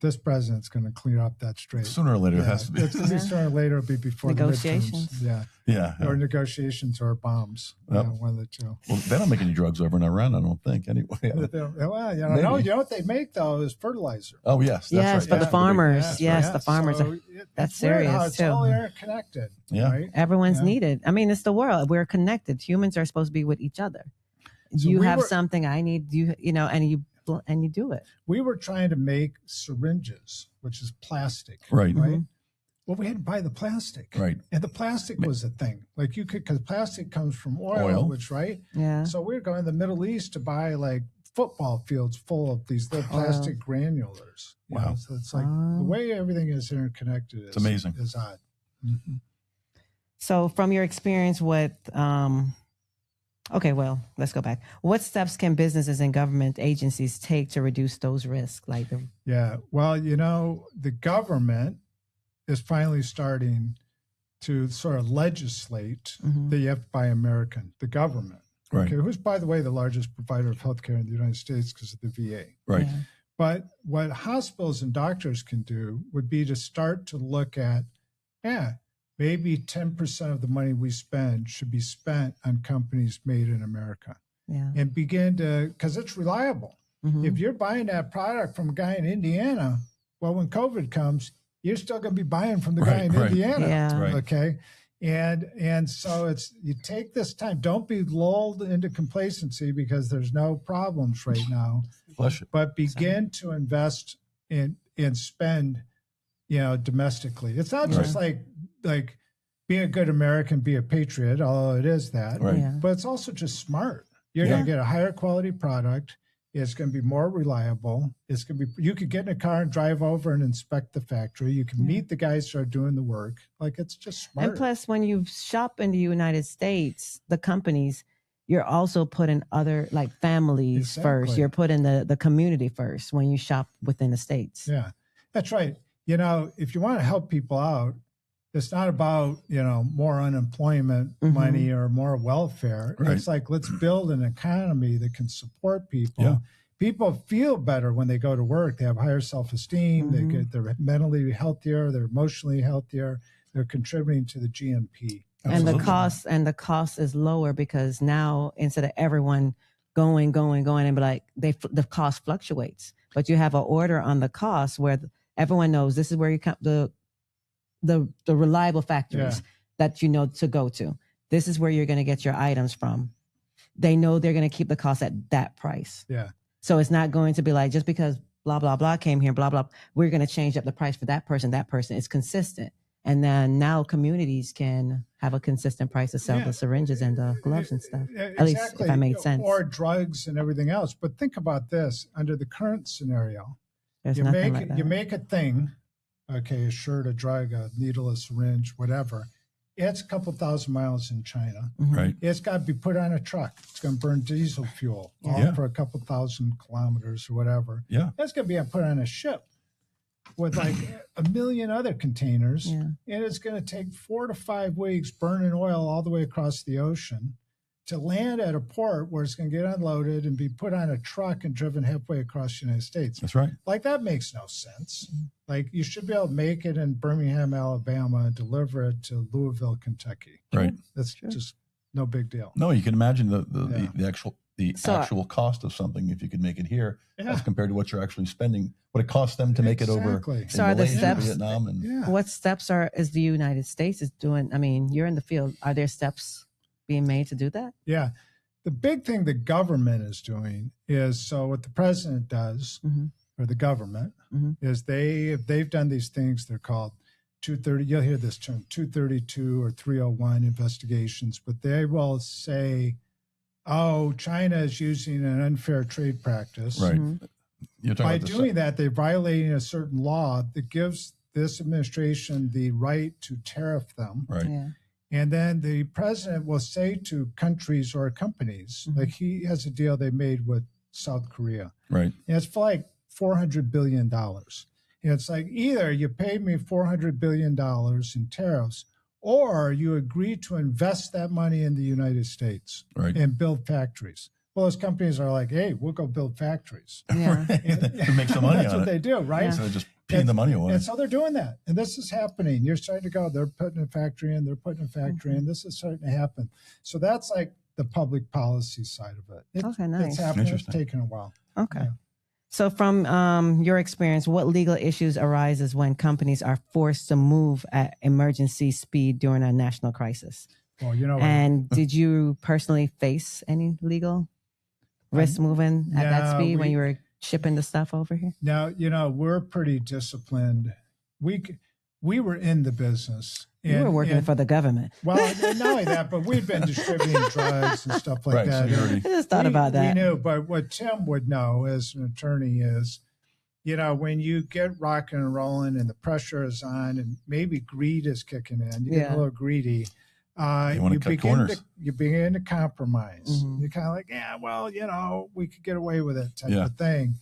S1: this president's going to clear up that strait.
S2: Sooner or later, it has to be.
S1: It's going to be sooner or later. It'll be before the
S4: Negotiations.
S1: midterms. Yeah.
S2: Yeah.
S1: Or negotiations or bombs.
S2: Yep.
S1: One of the 2.
S2: Well, they don't make any drugs over in Iran, I don't think. Anyway.
S1: Well,
S2: Maybe.
S1: you know what they make, though, is fertilizer.
S2: Oh, yes. That's
S4: Yes,
S2: right.
S4: for the
S2: Yeah.
S4: farmers. Yes, the farmers.
S1: So
S4: That's
S1: it's weird how
S4: serious,
S1: it's all
S4: too.
S1: interconnected.
S2: Yeah.
S1: Right?
S4: Everyone's
S1: Yeah.
S4: needed. I mean, it's the world. We're connected. Humans are supposed to be with each other.
S1: So
S4: You
S1: we
S4: have
S1: were-
S4: something, I need you, and you do it.
S1: We were trying to make syringes, which is plastic.
S2: Right.
S1: Right.
S4: Mhm.
S1: Well, we had to buy the plastic.
S2: Right.
S1: And the plastic was a thing. Like because plastic comes from oil, which, right?
S4: Yeah.
S1: So we were going to the Middle East to buy like football fields full of these little plastic granulars. you
S2: Wow.
S1: know? So it's like
S4: Oh.
S1: the way everything is interconnected is
S2: amazing.
S1: Is odd. Mhm.
S4: So, from your experience with, let's go back. What steps can businesses and government agencies take to reduce those risks?
S1: Yeah. Well, the government is finally starting to sort of legislate
S4: Mhm.
S1: that you have to buy American, the government.
S2: Right.
S1: Okay, who's, by the way, the largest provider of healthcare in the United States because of the VA.
S2: Right.
S4: Yeah.
S1: But what hospitals and doctors can do would be to start to look at, maybe 10% of the money we spend should be spent on companies made in America
S4: Yeah.
S1: and begin to, because it's reliable.
S4: Mhm.
S1: If you're buying that product from a guy in Indiana, Well, when COVID comes, you're still going to be buying from the guy in
S2: Right.
S1: Indiana.
S4: Yeah.
S2: Right.
S1: Okay. And so it's, you take this time, don't be lulled into complacency because there's no problems right now,
S2: Flush it.
S1: but begin to invest in and spend, domestically. It's not just like be a good American, be a patriot, although it is that,
S2: Right.
S4: Yeah.
S1: but it's also just smart. You're going to get a higher quality product. It's going to be more reliable. It's going to be, you could get in a car and drive over and inspect the factory. You can meet the guys who are doing the work. Like, it's just smart.
S4: And plus, when you shop in the United States, the companies, you're also putting other like families first.
S1: Exactly.
S4: You're putting the community first when you shop within the States.
S1: Yeah, that's right. If you want to help people out, it's not about, more unemployment money or more welfare.
S2: Right.
S1: It's like, let's build an economy that can support people.
S2: Yeah.
S1: People feel better when they go to work. They have higher self-esteem. They're mentally healthier. They're emotionally healthier. They're contributing to the GNP.
S4: And
S2: Absolutely.
S4: the cost is lower because now instead of everyone going and be like, the cost fluctuates, but you have an order on the cost where everyone knows this is where you come, the reliable factories that to go to. This is where you're going to get your items from. They know they're going to keep the cost at that price.
S1: Yeah.
S4: So it's not going to be like, just because blah, blah, blah came here, blah, blah, we're going to change up the price for that person. That person is consistent. And then now communities can have a consistent price to sell the syringes and the gloves and stuff.
S1: Exactly.
S4: At least if I made sense.
S1: Or drugs and everything else. But think about this. Under the current scenario,
S4: There's nothing like that.
S1: you make a thing, okay, a shirt, a drug, a needle, a syringe, whatever. It's a couple thousand miles in China.
S2: Right.
S1: It's got to be put on a truck. It's going to burn diesel fuel for a couple thousand kilometers or whatever.
S2: Yeah.
S1: It's going to be put on a ship with like a million other containers.
S4: Yeah.
S1: And it's going to take 4 to 5 weeks burning oil all the way across the ocean to land at a port where it's going to get unloaded and be put on a truck and driven halfway across the United States.
S2: That's right.
S1: Like, that makes no sense. Like, you should be able to make it in Birmingham, Alabama, and deliver it to Louisville, Kentucky.
S2: Right.
S1: That's just no big deal.
S2: No, you can imagine the actual cost of something if you could make it here as compared to what you're actually spending, what it costs them to make it over in
S4: So are the
S2: Malaysia,
S4: steps-
S2: Vietnam, and
S4: What steps is the United States is doing? I mean, you're in the field. Are there steps being made to do that?
S1: Yeah. The big thing the government is doing is, so what the president does, or the government, is they've done these things, they're called 230, you'll hear this term, 232 or 301 investigations, but they will say, oh, China is using an unfair trade practice.
S2: right. You're talking
S1: By
S2: about the
S1: doing that, they're violating a certain law that gives this administration the right to tariff them.
S2: right.
S4: Yeah.
S1: And then the president will say to countries or companies, like he has a deal they made with South Korea.
S2: Right.
S1: And it's for like $400 billion. And it's like, either you pay me $400 billion in tariffs, or you agree to invest that money in the United States
S2: Right.
S1: and build factories. Well, those companies are like, hey, we'll go build factories.
S4: Yeah.
S2: To make some money
S1: That's
S2: on
S1: what
S2: it.
S1: they do, right?
S4: Yeah.
S2: So just peeing the money away.
S1: And so they're doing that. And this is happening. You're starting to go, they're putting a factory in, they're putting a factory in. This is starting to happen. So that's like the public policy side of it.
S4: Okay, nice.
S1: It's happening. It's
S2: Interesting.
S1: taking a while.
S4: Okay.
S1: Yeah.
S4: So from your experience, what legal issues arises when companies are forced to move at emergency speed during a national crisis?
S1: Well,
S4: And did you personally face any legal risk moving at that
S1: no,
S4: speed when
S1: we-
S4: you were shipping the stuff over here?
S1: now, we're pretty disciplined. We were in the business.
S4: You were working for the government.
S1: Well, not only that, but we've been distributing drugs and stuff like
S2: Right, so
S1: that.
S2: you
S1: And
S2: already-
S4: I just thought about that.
S1: We knew, but what Tim would know as an attorney is, when you get rocking and rolling and the pressure is on and maybe greed is kicking in, you get
S4: Yeah.
S1: a little greedy.
S2: wanna cut corners.
S1: You begin to compromise.
S4: Mhm.
S1: You're kind of like, yeah, well, we could get away with it type
S2: Yeah.
S1: of thing.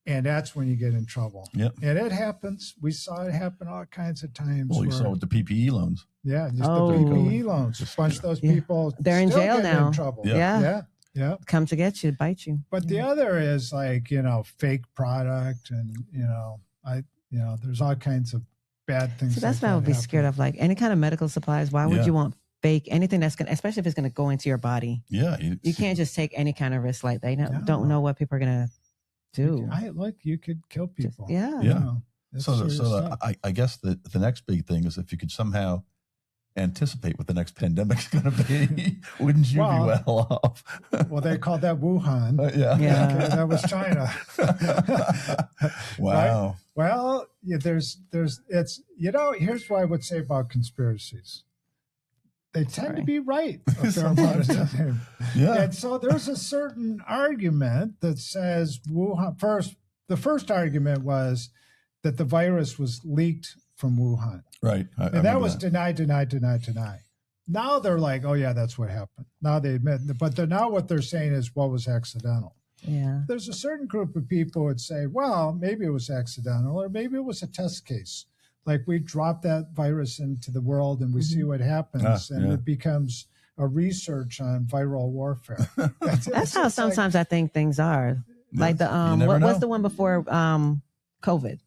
S1: And that's when you get in trouble.
S2: Yep.
S1: And it happens. We saw it happen all kinds of times.
S2: Well, you
S1: where-
S2: saw with the PPE loans.
S1: yeah, just
S4: Oh.
S1: the PPE loans. A bunch of those
S4: Yeah.
S1: people
S4: They're in
S1: still
S4: jail
S1: getting
S4: now.
S1: In trouble.
S2: Yeah.
S1: Yeah.
S4: Come to get you, bite you.
S1: But the other is like, fake product and, there's all kinds of bad things.
S4: So that's
S1: like
S4: what I would
S1: that
S4: be
S1: happen.
S4: scared of. Like any kind of medical supplies. Why would
S2: Yeah.
S4: you want fake anything that's gonna, especially if it's gonna go into your body?
S2: Yeah.
S4: You can't just take any kind of risk like that. You
S1: No.
S4: don't know what people are gonna do.
S1: You could kill people.
S4: yeah.
S2: Yeah.
S1: It's
S2: So,
S1: serious stuff.
S2: I guess the next big thing is if you could somehow anticipate what the next pandemic's going to be, wouldn't you be well off?
S1: Well, they called that Wuhan.
S2: Yeah.
S1: Okay, that was China.
S2: Wow.
S1: Right? Well, yeah, there's it's here's what I would say about conspiracies. They tend to be right a fair amount of time.
S2: Yeah.
S1: And so there's a certain argument that says Wuhan the first argument was that the virus was leaked from Wuhan.
S2: Right.
S1: And that was denied. Now they're like, oh yeah, that's what happened. Now they admit, but now what they're saying is what was accidental.
S4: Yeah.
S1: There's a certain group of people would say, well, maybe it was accidental, or maybe it was a test case. Like we drop that virus into the world and we see what happens, and it becomes a research on viral warfare.
S4: That's how sometimes I think things are. Like the what's the one before COVID?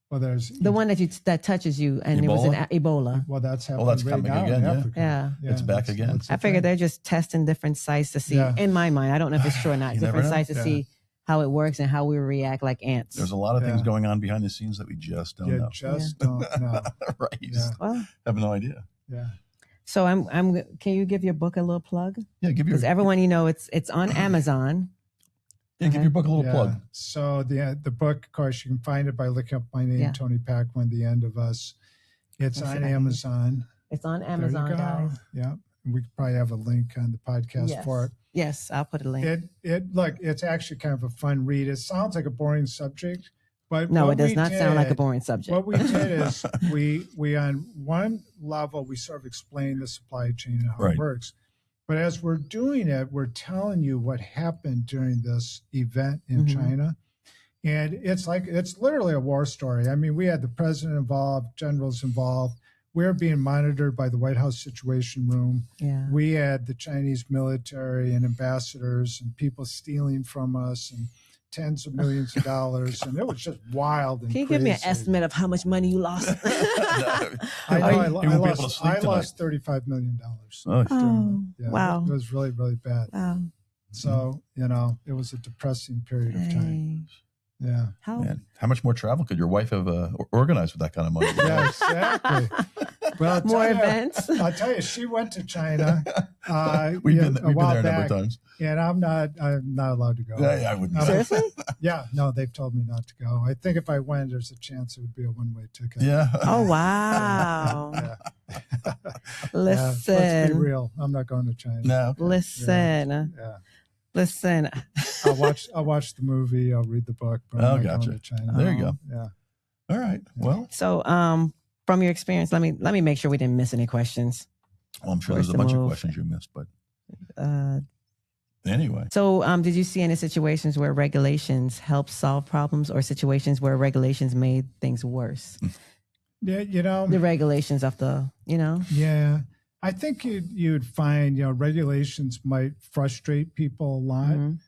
S1: Well, there's
S4: The one that touches you, and
S2: Ebola?
S4: it was an Ebola.
S1: well, that's happening
S2: that's
S1: right
S2: coming
S1: now
S2: again,
S1: in
S2: yeah.
S1: Africa.
S4: Yeah.
S2: It's back again.
S1: that's the
S4: I figure
S1: thing.
S4: they're just testing different sites to see.
S1: Yeah.
S4: In my mind, I don't know if it's true or not.
S2: You never
S4: Different
S2: know.
S4: sites to see how it works and how we react like ants.
S2: There's a lot of things going on behind the scenes that we just don't
S1: You
S2: know.
S1: just don't know.
S2: Right. You just
S4: Well,
S2: have no idea.
S1: Yeah.
S4: so I'm. Can you give your book a little plug?
S2: Yeah. Give your
S4: Because everyone, it's on Amazon.
S2: give your book a little plug.
S1: So the book, of course, you can find it by looking up my name,
S4: Yeah.
S1: Tony Paquin, The End of Us. It's
S4: Let's see
S1: on
S4: if I can-
S1: Amazon.
S4: It's on
S1: There you
S4: Amazon,
S1: go.
S4: guys.
S1: Yeah. We could probably have a link on the podcast
S4: Yes.
S1: for it.
S4: Yes, I'll put a link.
S1: Look, it's actually kind of a fun read. It sounds like a boring subject, but
S4: No,
S1: what
S4: it does
S1: we
S4: not sound like a
S1: did-
S4: boring subject.
S1: What we did is we on one level we sort of explain the supply chain and how
S2: Right.
S1: it works. But as we're doing it, we're telling you what happened during this event in
S4: Mhm.
S1: China. And it's literally a war story. I mean, we had the president involved, generals involved. We're being monitored by the White House Situation Room.
S4: Yeah.
S1: We had the Chinese military and ambassadors and people stealing from us and tens of millions of dollars. And it was just wild and
S4: Can you give me an
S1: crazy.
S4: estimate of how much money you lost?
S1: I know
S2: You won't be able to sleep
S1: I
S2: tonight.
S1: lost $35 million.
S2: Oh,
S4: Oh,
S1: Yeah,
S4: wow.
S1: It was really, really bad.
S4: Wow.
S1: So, it was a depressing period of time.
S4: Dang.
S1: Yeah.
S4: How?
S2: man. How much more travel could your wife have organized with that kind of money?
S1: Yeah, exactly. Well, I'll
S4: More
S1: tell you-
S4: events?
S1: I'll tell you, she went to China.
S2: We've
S1: a
S2: been there
S1: while
S2: a number
S1: back,
S2: of times.
S1: and I'm not allowed to go.
S2: Yeah, I wouldn't.
S4: Seriously?
S1: Yeah, no, they've told me not to go. I think if I went, there's a chance it would be a one-way ticket.
S2: Yeah.
S4: Oh, wow.
S1: Yeah. Yeah,
S4: Listen.
S1: let's be real. I'm not going to China.
S2: No. Okay.
S4: Listen.
S1: Yeah.
S4: Listen.
S1: I'll watch the movie. I'll read the book. But I'm
S2: Oh,
S1: not
S2: gotcha.
S1: going to China.
S2: There you go.
S1: Yeah.
S2: All right. Well,
S4: So, from your experience, let me make sure we didn't miss any questions.
S2: I'm sure
S4: Where's
S2: there's a
S4: the
S2: bunch of
S4: move?
S2: questions you missed, but
S4: Uh,
S2: anyway.
S4: so, did you see any situations where regulations helped solve problems, or situations where regulations made things worse?
S1: Yeah,
S4: The regulations of the,
S1: Yeah, I think you'd find regulations might frustrate people a lot,
S4: Mhm.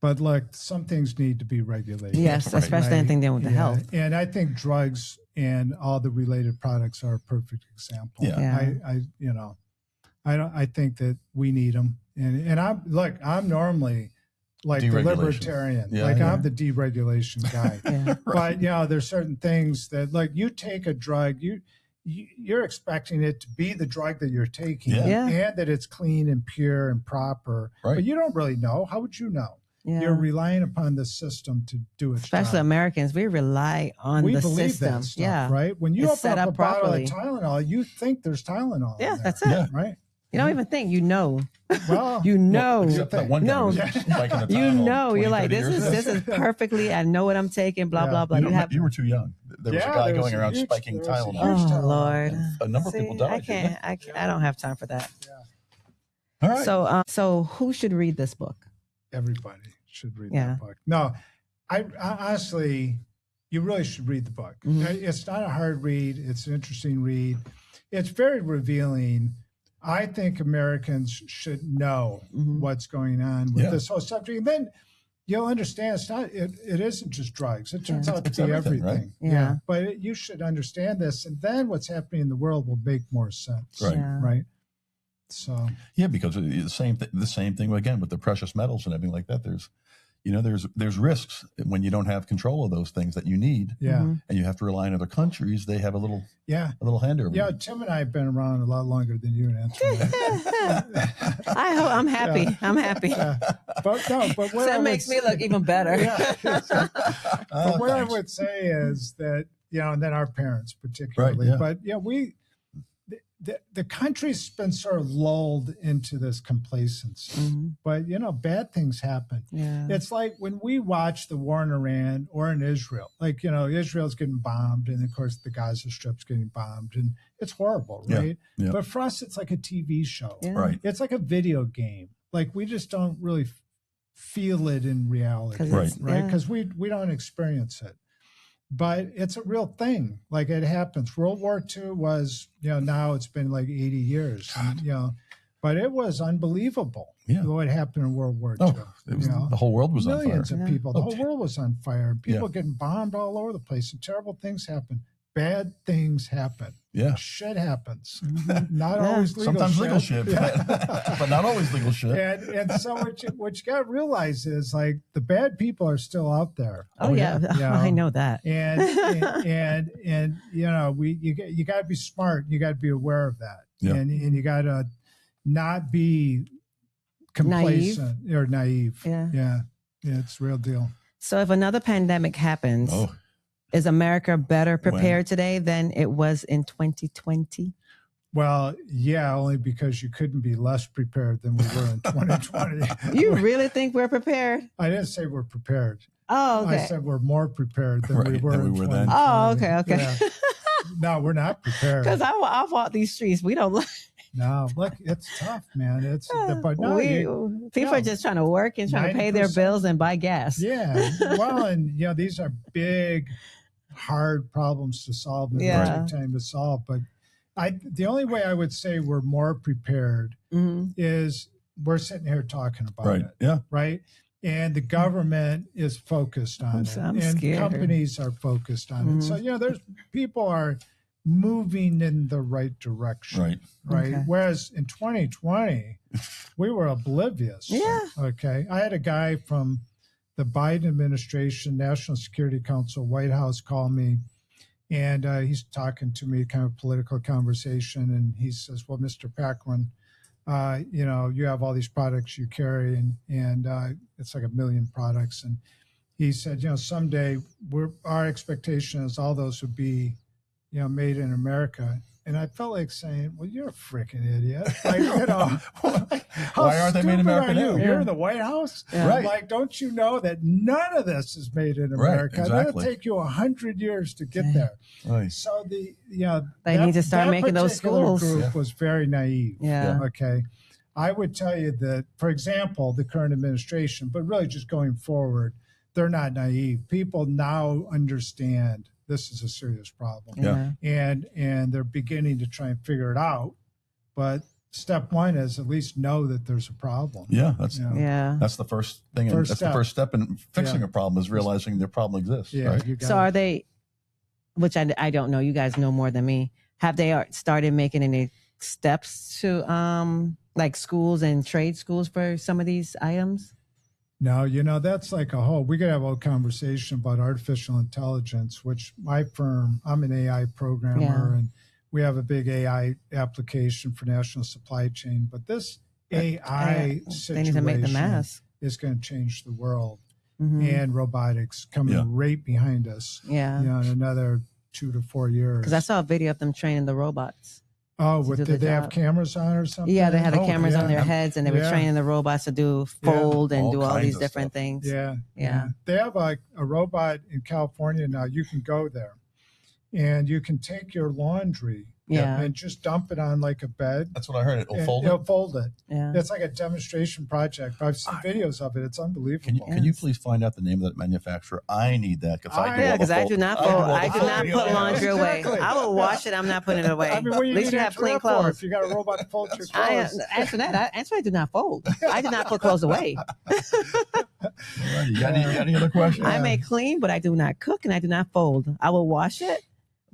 S1: but look, some things need to be regulated.
S4: Yes,
S2: Right.
S4: especially anything dealing with the
S1: Yeah,
S4: health.
S1: and I think drugs and all the related products are a perfect example.
S2: Yeah.
S4: Yeah.
S1: I think that we need them, and I'm normally like the
S2: Deregulation.
S1: libertarian,
S2: Yeah,
S1: like
S2: yeah.
S1: I'm the deregulation guy.
S4: Yeah.
S1: But there's certain things that, like, you take a drug, you're expecting it to be the drug that you're taking,
S2: Yeah.
S1: and that it's clean and pure and proper.
S2: Right.
S1: But you don't really know. How would you know?
S4: Yeah.
S1: You're relying upon the system to do its
S4: Especially
S1: job.
S4: Americans, we rely on
S1: We
S4: the
S1: believe
S4: system.
S1: that stuff,
S4: Yeah.
S1: right? When you
S4: It's
S1: open
S4: set
S1: up a
S4: up
S1: bottle
S4: properly.
S1: of Tylenol, you think there's Tylenol. in
S4: Yeah,
S1: there,
S4: that's it.
S2: Yeah.
S1: right?
S4: You don't even think,
S1: Well,
S4: you know,
S2: Except that one guy
S4: No.
S2: was spiking the
S4: you
S2: Tylenol
S4: know,
S2: 20,
S4: you're like,
S2: 30 years
S4: this
S2: ago.
S4: is perfectly, I know what I'm taking, blah,
S1: Yeah.
S4: blah, blah.
S2: You were too young. There was a guy
S1: there was
S2: going around
S1: huge-
S2: spiking
S1: there was a
S2: Tylenol.
S1: huge
S4: Oh,
S1: Tylenol.
S4: Lord.
S2: A number of people
S4: See,
S2: died.
S4: I
S2: didn't
S4: can't, I don't have time for that.
S2: they? All right.
S4: So who should read this book?
S1: Everybody should read
S4: Yeah.
S1: that book. No, I honestly, you really should read the book.
S4: Mhm.
S1: It's not a hard read. It's an interesting read. It's very revealing. I think Americans should know
S4: Mhm.
S1: what's going on with
S2: Yeah.
S1: this whole subject. And then you'll understand it isn't just drugs. It turns
S4: Yeah.
S1: out to
S2: It's
S1: be
S2: everything,
S1: everything.
S2: right?
S4: Yeah.
S1: But you should understand this. And then what's happening in the world will make more sense.
S2: Right.
S4: Yeah.
S1: Right. So,
S2: Yeah, because the same thing again with the precious metals and everything like that. There's, there's risks when you don't have control of those things that you need.
S1: Yeah.
S4: Mm-hmm.
S2: And you have to rely on other countries. They have a little hand over
S1: Yeah,
S2: you.
S1: Tim and I have been around a lot longer than you, Nancy.
S4: I'm happy. I'm happy.
S1: But what
S4: That makes me look even better.
S1: But what I would say is that, and then our parents particularly,
S2: Right, yeah.
S1: but the country's been sort of lulled into this complacency.
S4: Mm-hmm.
S1: But, bad things happen.
S4: Yeah.
S1: It's like when we watch the war in Iran or in Israel, like, Israel's getting bombed, and of course the Gaza Strip's getting bombed, and it's horrible, right?
S2: Yeah.
S1: But for us, it's like a TV show.
S4: Yeah.
S2: Right.
S1: It's like a video game. Like, we just don't really feel it in reality,
S2: Right.
S1: right? Because we don't experience it. But it's a real thing. Like, it happens. World War II was, now it's been like 80 years. And, but it was unbelievable what happened in World War II.
S2: It was, the whole world was on fire.
S1: Millions of people. The whole world was on fire. People getting bombed all over the place, and terrible things happen. Bad things happen.
S2: Yeah.
S1: Shit happens. Not always legal
S2: Sometimes
S1: shit.
S2: legal shit, but not always legal shit.
S1: And so what you got to realize is, like, the bad people are still out there.
S4: Oh yeah. I know that.
S1: And you got to be smart. You got to be aware of that.
S2: Yeah.
S1: And you got to not be complacent or naive. Yeah. It's the real deal.
S4: So if another pandemic happens, is America better prepared today than it was in 2020?
S1: Well, yeah, only because you couldn't be less prepared than we were in 2020.
S4: You really think we're prepared?
S1: I didn't say we're prepared.
S4: Oh, okay.
S1: I said we're more prepared than we were in 2020.
S4: Oh, okay.
S1: Yeah. No, we're not prepared.
S4: Because I walk these streets. We don't like.
S1: No, look, it's tough, man. But no,
S4: people are just trying to work and trying to pay their bills and buy gas.
S1: Yeah. Well, and these are big, hard problems to solve. And take time to solve. But the only way I would say we're more prepared is we're sitting here talking about it.
S2: Yeah.
S1: Right. And the government is focused on it.
S4: I'm
S1: and
S4: scared.
S1: Companies are focused on it. So, there's people are moving in the right direction. Right.
S4: Okay.
S1: Whereas in 2020, we were oblivious.
S4: Yeah.
S1: Okay. I had a guy from the Biden administration, National Security Council, White House call me, and he's talking to me, kind of political conversation. And he says, well, Mr. Paquin, you have all these products you carry, and it's like 1 million products. And he said, someday our expectation is all those would be, made in America. And I felt like saying, well, you're a freaking idiot. Like,
S2: why aren't they made in America now?
S1: You're in the White House?
S4: Yeah.
S2: Right.
S1: Like, don't you know that none of this is made in America?
S2: Right, exactly.
S1: It'll take you 100 years to get there.
S2: Right.
S1: So
S4: They need to start making those schools.
S1: Group was very naive.
S4: Yeah.
S1: Okay. I would tell you that, for example, the current administration, but really just going forward, they're not naive. People now understand this is a serious problem.
S2: Yeah.
S1: And they're beginning to try and figure it out. But step one is at least know that there's a problem.
S2: Yeah, that's
S1: Yeah.
S2: the first thing.
S1: First
S2: That's
S1: step.
S2: the first step in fixing a problem is realizing the problem exists.
S1: Yeah.
S2: Right?
S1: You got
S4: So are they, which I don't know, you guys know more than me, have they started making any steps to like schools and trade schools for some of these items?
S1: No, that's like we could have a whole conversation about artificial intelligence, which my firm, I'm an AI programmer, and we have a big AI application for national supply chain. But this AI situation
S4: they need to make the mask.
S1: is going to change the world.
S4: Mm-hmm.
S1: And robotics coming right behind us.
S4: Yeah.
S1: In another 2 to 4 years.
S4: Because I saw a video of them training the robots.
S1: Oh, did they have cameras on or something?
S4: Yeah, they had the cameras on their heads, and they were training the robots to do fold and do all these different things.
S1: Yeah.
S4: Yeah.
S1: They have a robot in California now. You can go there, and you can take your laundry and just dump it on like a bed.
S2: That's what I heard. It'll fold it.
S1: It'll fold it.
S4: Yeah.
S1: It's like a demonstration project. I've seen videos of it. It's unbelievable.
S2: Can you please find out the name of that manufacturer? I need that because
S4: I do not fold. I do not put laundry away.
S1: Exactly.
S4: I will wash it. I'm not putting it away.
S1: I mean, what do
S4: At least you have clean clothes.
S1: If you got a robot to fold your clothes.
S4: I do not fold. I do not put clothes away.
S2: You got any other questions?
S4: I may clean, but I do not cook and I do not fold. I will wash it,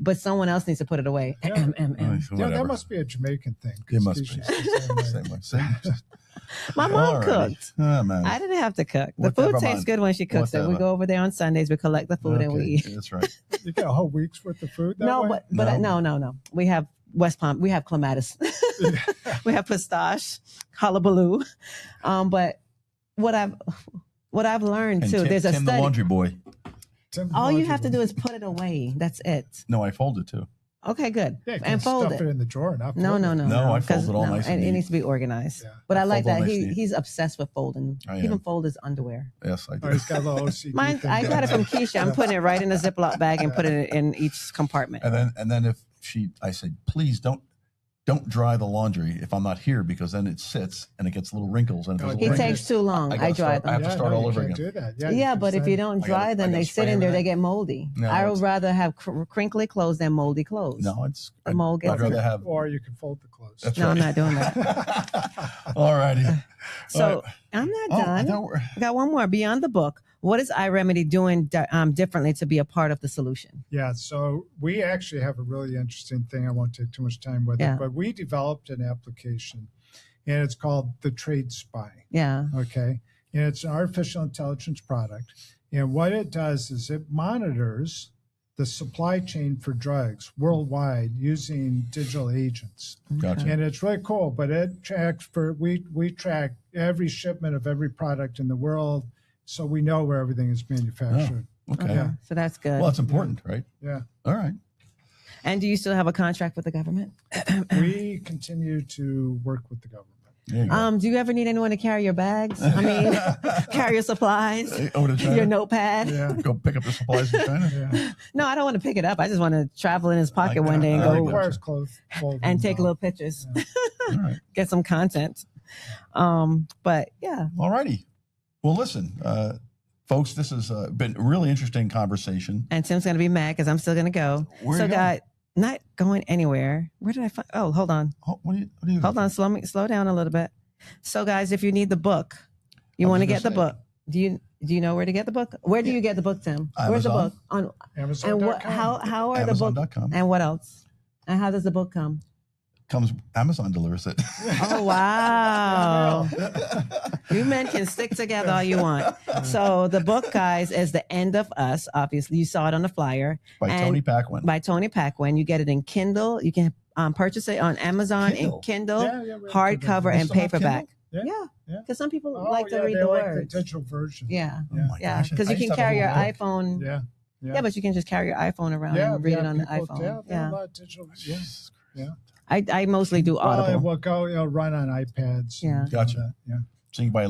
S4: but someone else needs to put it away.
S1: Yeah.
S4: Mm.
S1: Yeah,
S2: Whatever.
S1: that must be a Jamaican thing. 'Cause
S2: It must
S1: it's
S2: be.
S1: usually the same way.
S2: Same way.
S4: My mom
S2: Alrighty.
S4: cooked.
S2: Oh, man.
S4: I didn't have to cook. The
S2: Whatever,
S4: food tastes
S2: man.
S4: good when she cooks it. We
S2: Whatever.
S4: go over there on Sundays. We collect the food and we
S2: Okay,
S4: eat.
S2: that's right.
S1: You get a whole week's worth of food that
S4: No,
S1: way?
S4: but
S2: No.
S4: no. We have West Palm. We have clematis. We have pistache, hullabaloo. But what I've learned
S2: And
S4: too,
S2: Tim,
S4: there's a
S2: Tim the
S4: study.
S2: laundry boy.
S4: All you have to do is put it away. That's it.
S2: No, I fold it too.
S4: Okay, good.
S1: Yeah, you can
S4: And fold
S1: stuff it in the drawer. Not
S4: No,
S1: fold
S4: no,
S1: it.
S4: no.
S2: No, I fold
S4: 'cause
S2: it all nice and
S4: It
S2: neat.
S4: needs to be organized.
S1: Yeah.
S4: But I
S2: I
S4: like
S2: fold all
S4: that.
S2: nice and neat.
S4: He's obsessed with folding.
S2: I
S4: He even
S2: am.
S4: fold his underwear.
S2: Yes, I do.
S1: Oh, he's got a little OCD.
S4: Mine,
S1: thing
S4: I got it
S1: going
S4: from
S1: on.
S4: Keisha. I'm putting it right in a Ziploc bag and putting it in each compartment.
S2: And then if I said, please don't dry the laundry if I'm not here, because then it sits and it gets little wrinkles. And if there's
S1: He
S4: He
S2: little
S4: takes too long.
S2: I
S4: I
S2: gotta
S4: dry
S2: start- I have
S4: them.
S2: to start all
S1: you
S2: over
S1: can't
S2: again.
S1: do that. Yeah,
S4: Yeah,
S1: can
S4: but if
S1: send-
S4: you don't
S2: I
S4: dry
S2: gotta-
S4: them,
S2: I
S4: they
S2: gotta
S4: sit
S2: spray
S4: in there. They
S2: everything.
S4: get moldy.
S2: No,
S4: I would
S2: it's-
S4: rather have crinkly clothes than moldy clothes.
S2: No, it's
S4: The mold
S2: I'd
S4: gets
S2: rather
S4: it.
S2: have.
S1: Or you can fold the clothes.
S2: That's
S4: No,
S2: right.
S4: I'm not doing that.
S2: All righty.
S4: So
S2: All right.
S4: I'm not
S2: Oh, I
S4: done.
S2: thought we're-
S4: I got one more. Beyond the book, what is iRemedy doing differently to be a part of the solution?
S1: Yeah, so we actually have a really interesting thing. I won't take too much time with
S4: Yeah.
S1: it, but we developed an application, and it's called the Trade Spy.
S4: Yeah.
S1: Okay, and it's an artificial intelligence product, and what it does is it monitors the supply chain for drugs worldwide using digital agents,
S2: Gotcha.
S1: and it's really cool. But it tracks we track every shipment of every product in the world, so we know where everything is manufactured.
S2: Okay.
S1: Yeah.
S4: So that's good.
S2: Well, that's important, right?
S1: Yeah.
S2: All right.
S4: And do you still have a contract with the government?
S1: We continue to work with the government.
S2: There you go.
S4: Do you ever need anyone to carry your bags? I mean, carry your supplies,
S2: Over to China.
S4: your notepad?
S1: Yeah.
S2: Go pick up the supplies in China.
S1: Yeah.
S4: No, I don't want to pick it up. I just want to travel in his pocket
S2: I
S4: one day and
S2: got it.
S1: It
S4: go
S1: requires clothes folding,
S4: and take
S1: though.
S4: little pictures,
S2: All right.
S4: get some content. But yeah,
S2: All righty. Well, listen, folks, this has been a really interesting conversation.
S4: and Tim's going to be mad because I'm still going to go.
S2: Where
S4: So,
S2: you
S4: guys, not going anywhere. Where did I find? Oh, hold on.
S2: going? What do you
S4: Hold on. Slow down a little bit. So, guys, if you need the book, you
S2: I was
S4: want to
S2: gonna
S4: get the
S2: say.
S4: book. Do you know where to get the book? Where do you get the book, Tim? Where's the
S2: Amazon.
S4: book? On
S1: Amazon.
S4: and what? How are the book?
S2: Amazon.com.
S4: And what else? And how does the book come?
S2: Amazon delivers it.
S4: Oh wow! You men can stick together all you want. So the book, guys, is The End of Us. Obviously, you saw it on the flyer
S2: By
S4: And-
S2: Tony Paquin.
S4: by Tony Paquin. You get it in Kindle. You can purchase it on Amazon
S2: Kindle?
S4: in Kindle,
S1: Yeah, yeah, we have
S4: hardcover,
S1: to
S4: and
S2: still have
S4: paperback.
S1: Yeah,
S4: Yeah,
S1: yeah.
S4: because some people
S1: Oh,
S4: like to
S1: yeah,
S4: read
S1: they
S4: the
S1: like
S4: words.
S1: the digital version.
S4: Yeah,
S2: Oh my
S4: yeah,
S2: gosh.
S4: because
S2: I
S4: you
S2: used
S4: can
S2: to have a
S4: carry your
S2: whole book.
S4: iPhone.
S1: Yeah.
S4: Yeah, but you can just carry your iPhone around and read it on the
S1: people-
S4: iPhone.
S1: Yeah, there are
S4: Yeah,
S1: a lot of digital. Yeah. Yeah.
S4: I mostly do
S1: Well, it
S4: Audible.
S1: will go. It'll run on iPads.
S4: Yeah.
S1: and
S2: Gotcha.
S1: Yeah.
S2: So you can buy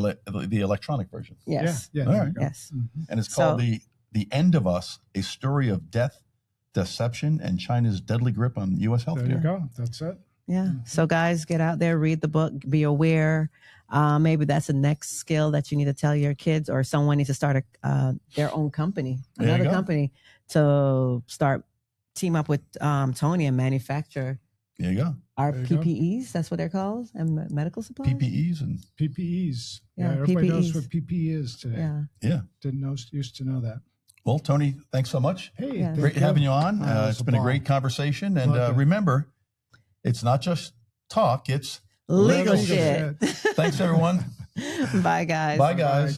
S2: the electronic version.
S4: Yes,
S1: Yeah.
S2: All
S1: there
S2: right.
S1: you go.
S4: yes.
S1: Mhm.
S2: And it's called
S4: So-
S2: the End of Us, a story of death, deception, and China's deadly grip on U.S.
S1: There you
S2: healthcare.
S1: go. That's it.
S4: Yeah. So, guys, get out there, read the book, be aware. Maybe that's the next skill that you need to tell your kids, or someone needs to start their own company,
S2: There you
S4: another
S2: go.
S4: company, to start team up with Tony and manufacture
S2: There you go.
S4: our
S1: There you go.
S4: PPEs. That's what they're called, and medical supplies.
S2: PPEs and
S1: PPEs.
S4: Yeah,
S1: Everybody knows
S4: PPEs.
S1: what PPE is today.
S4: Yeah.
S1: Used to know that.
S2: well, Tony, thanks so much.
S1: Hey,
S4: Yeah.
S1: thank
S2: Great
S1: you.
S2: having you on.
S1: Oh, it was
S2: It's
S1: a
S2: been a
S1: ball.
S2: great conversation. And
S1: Loved it.
S2: remember, it's not just talk, it's
S4: Legal
S1: Legal
S4: shit.
S2: thanks, everyone.
S4: Bye, guys.
S2: Bye, guys.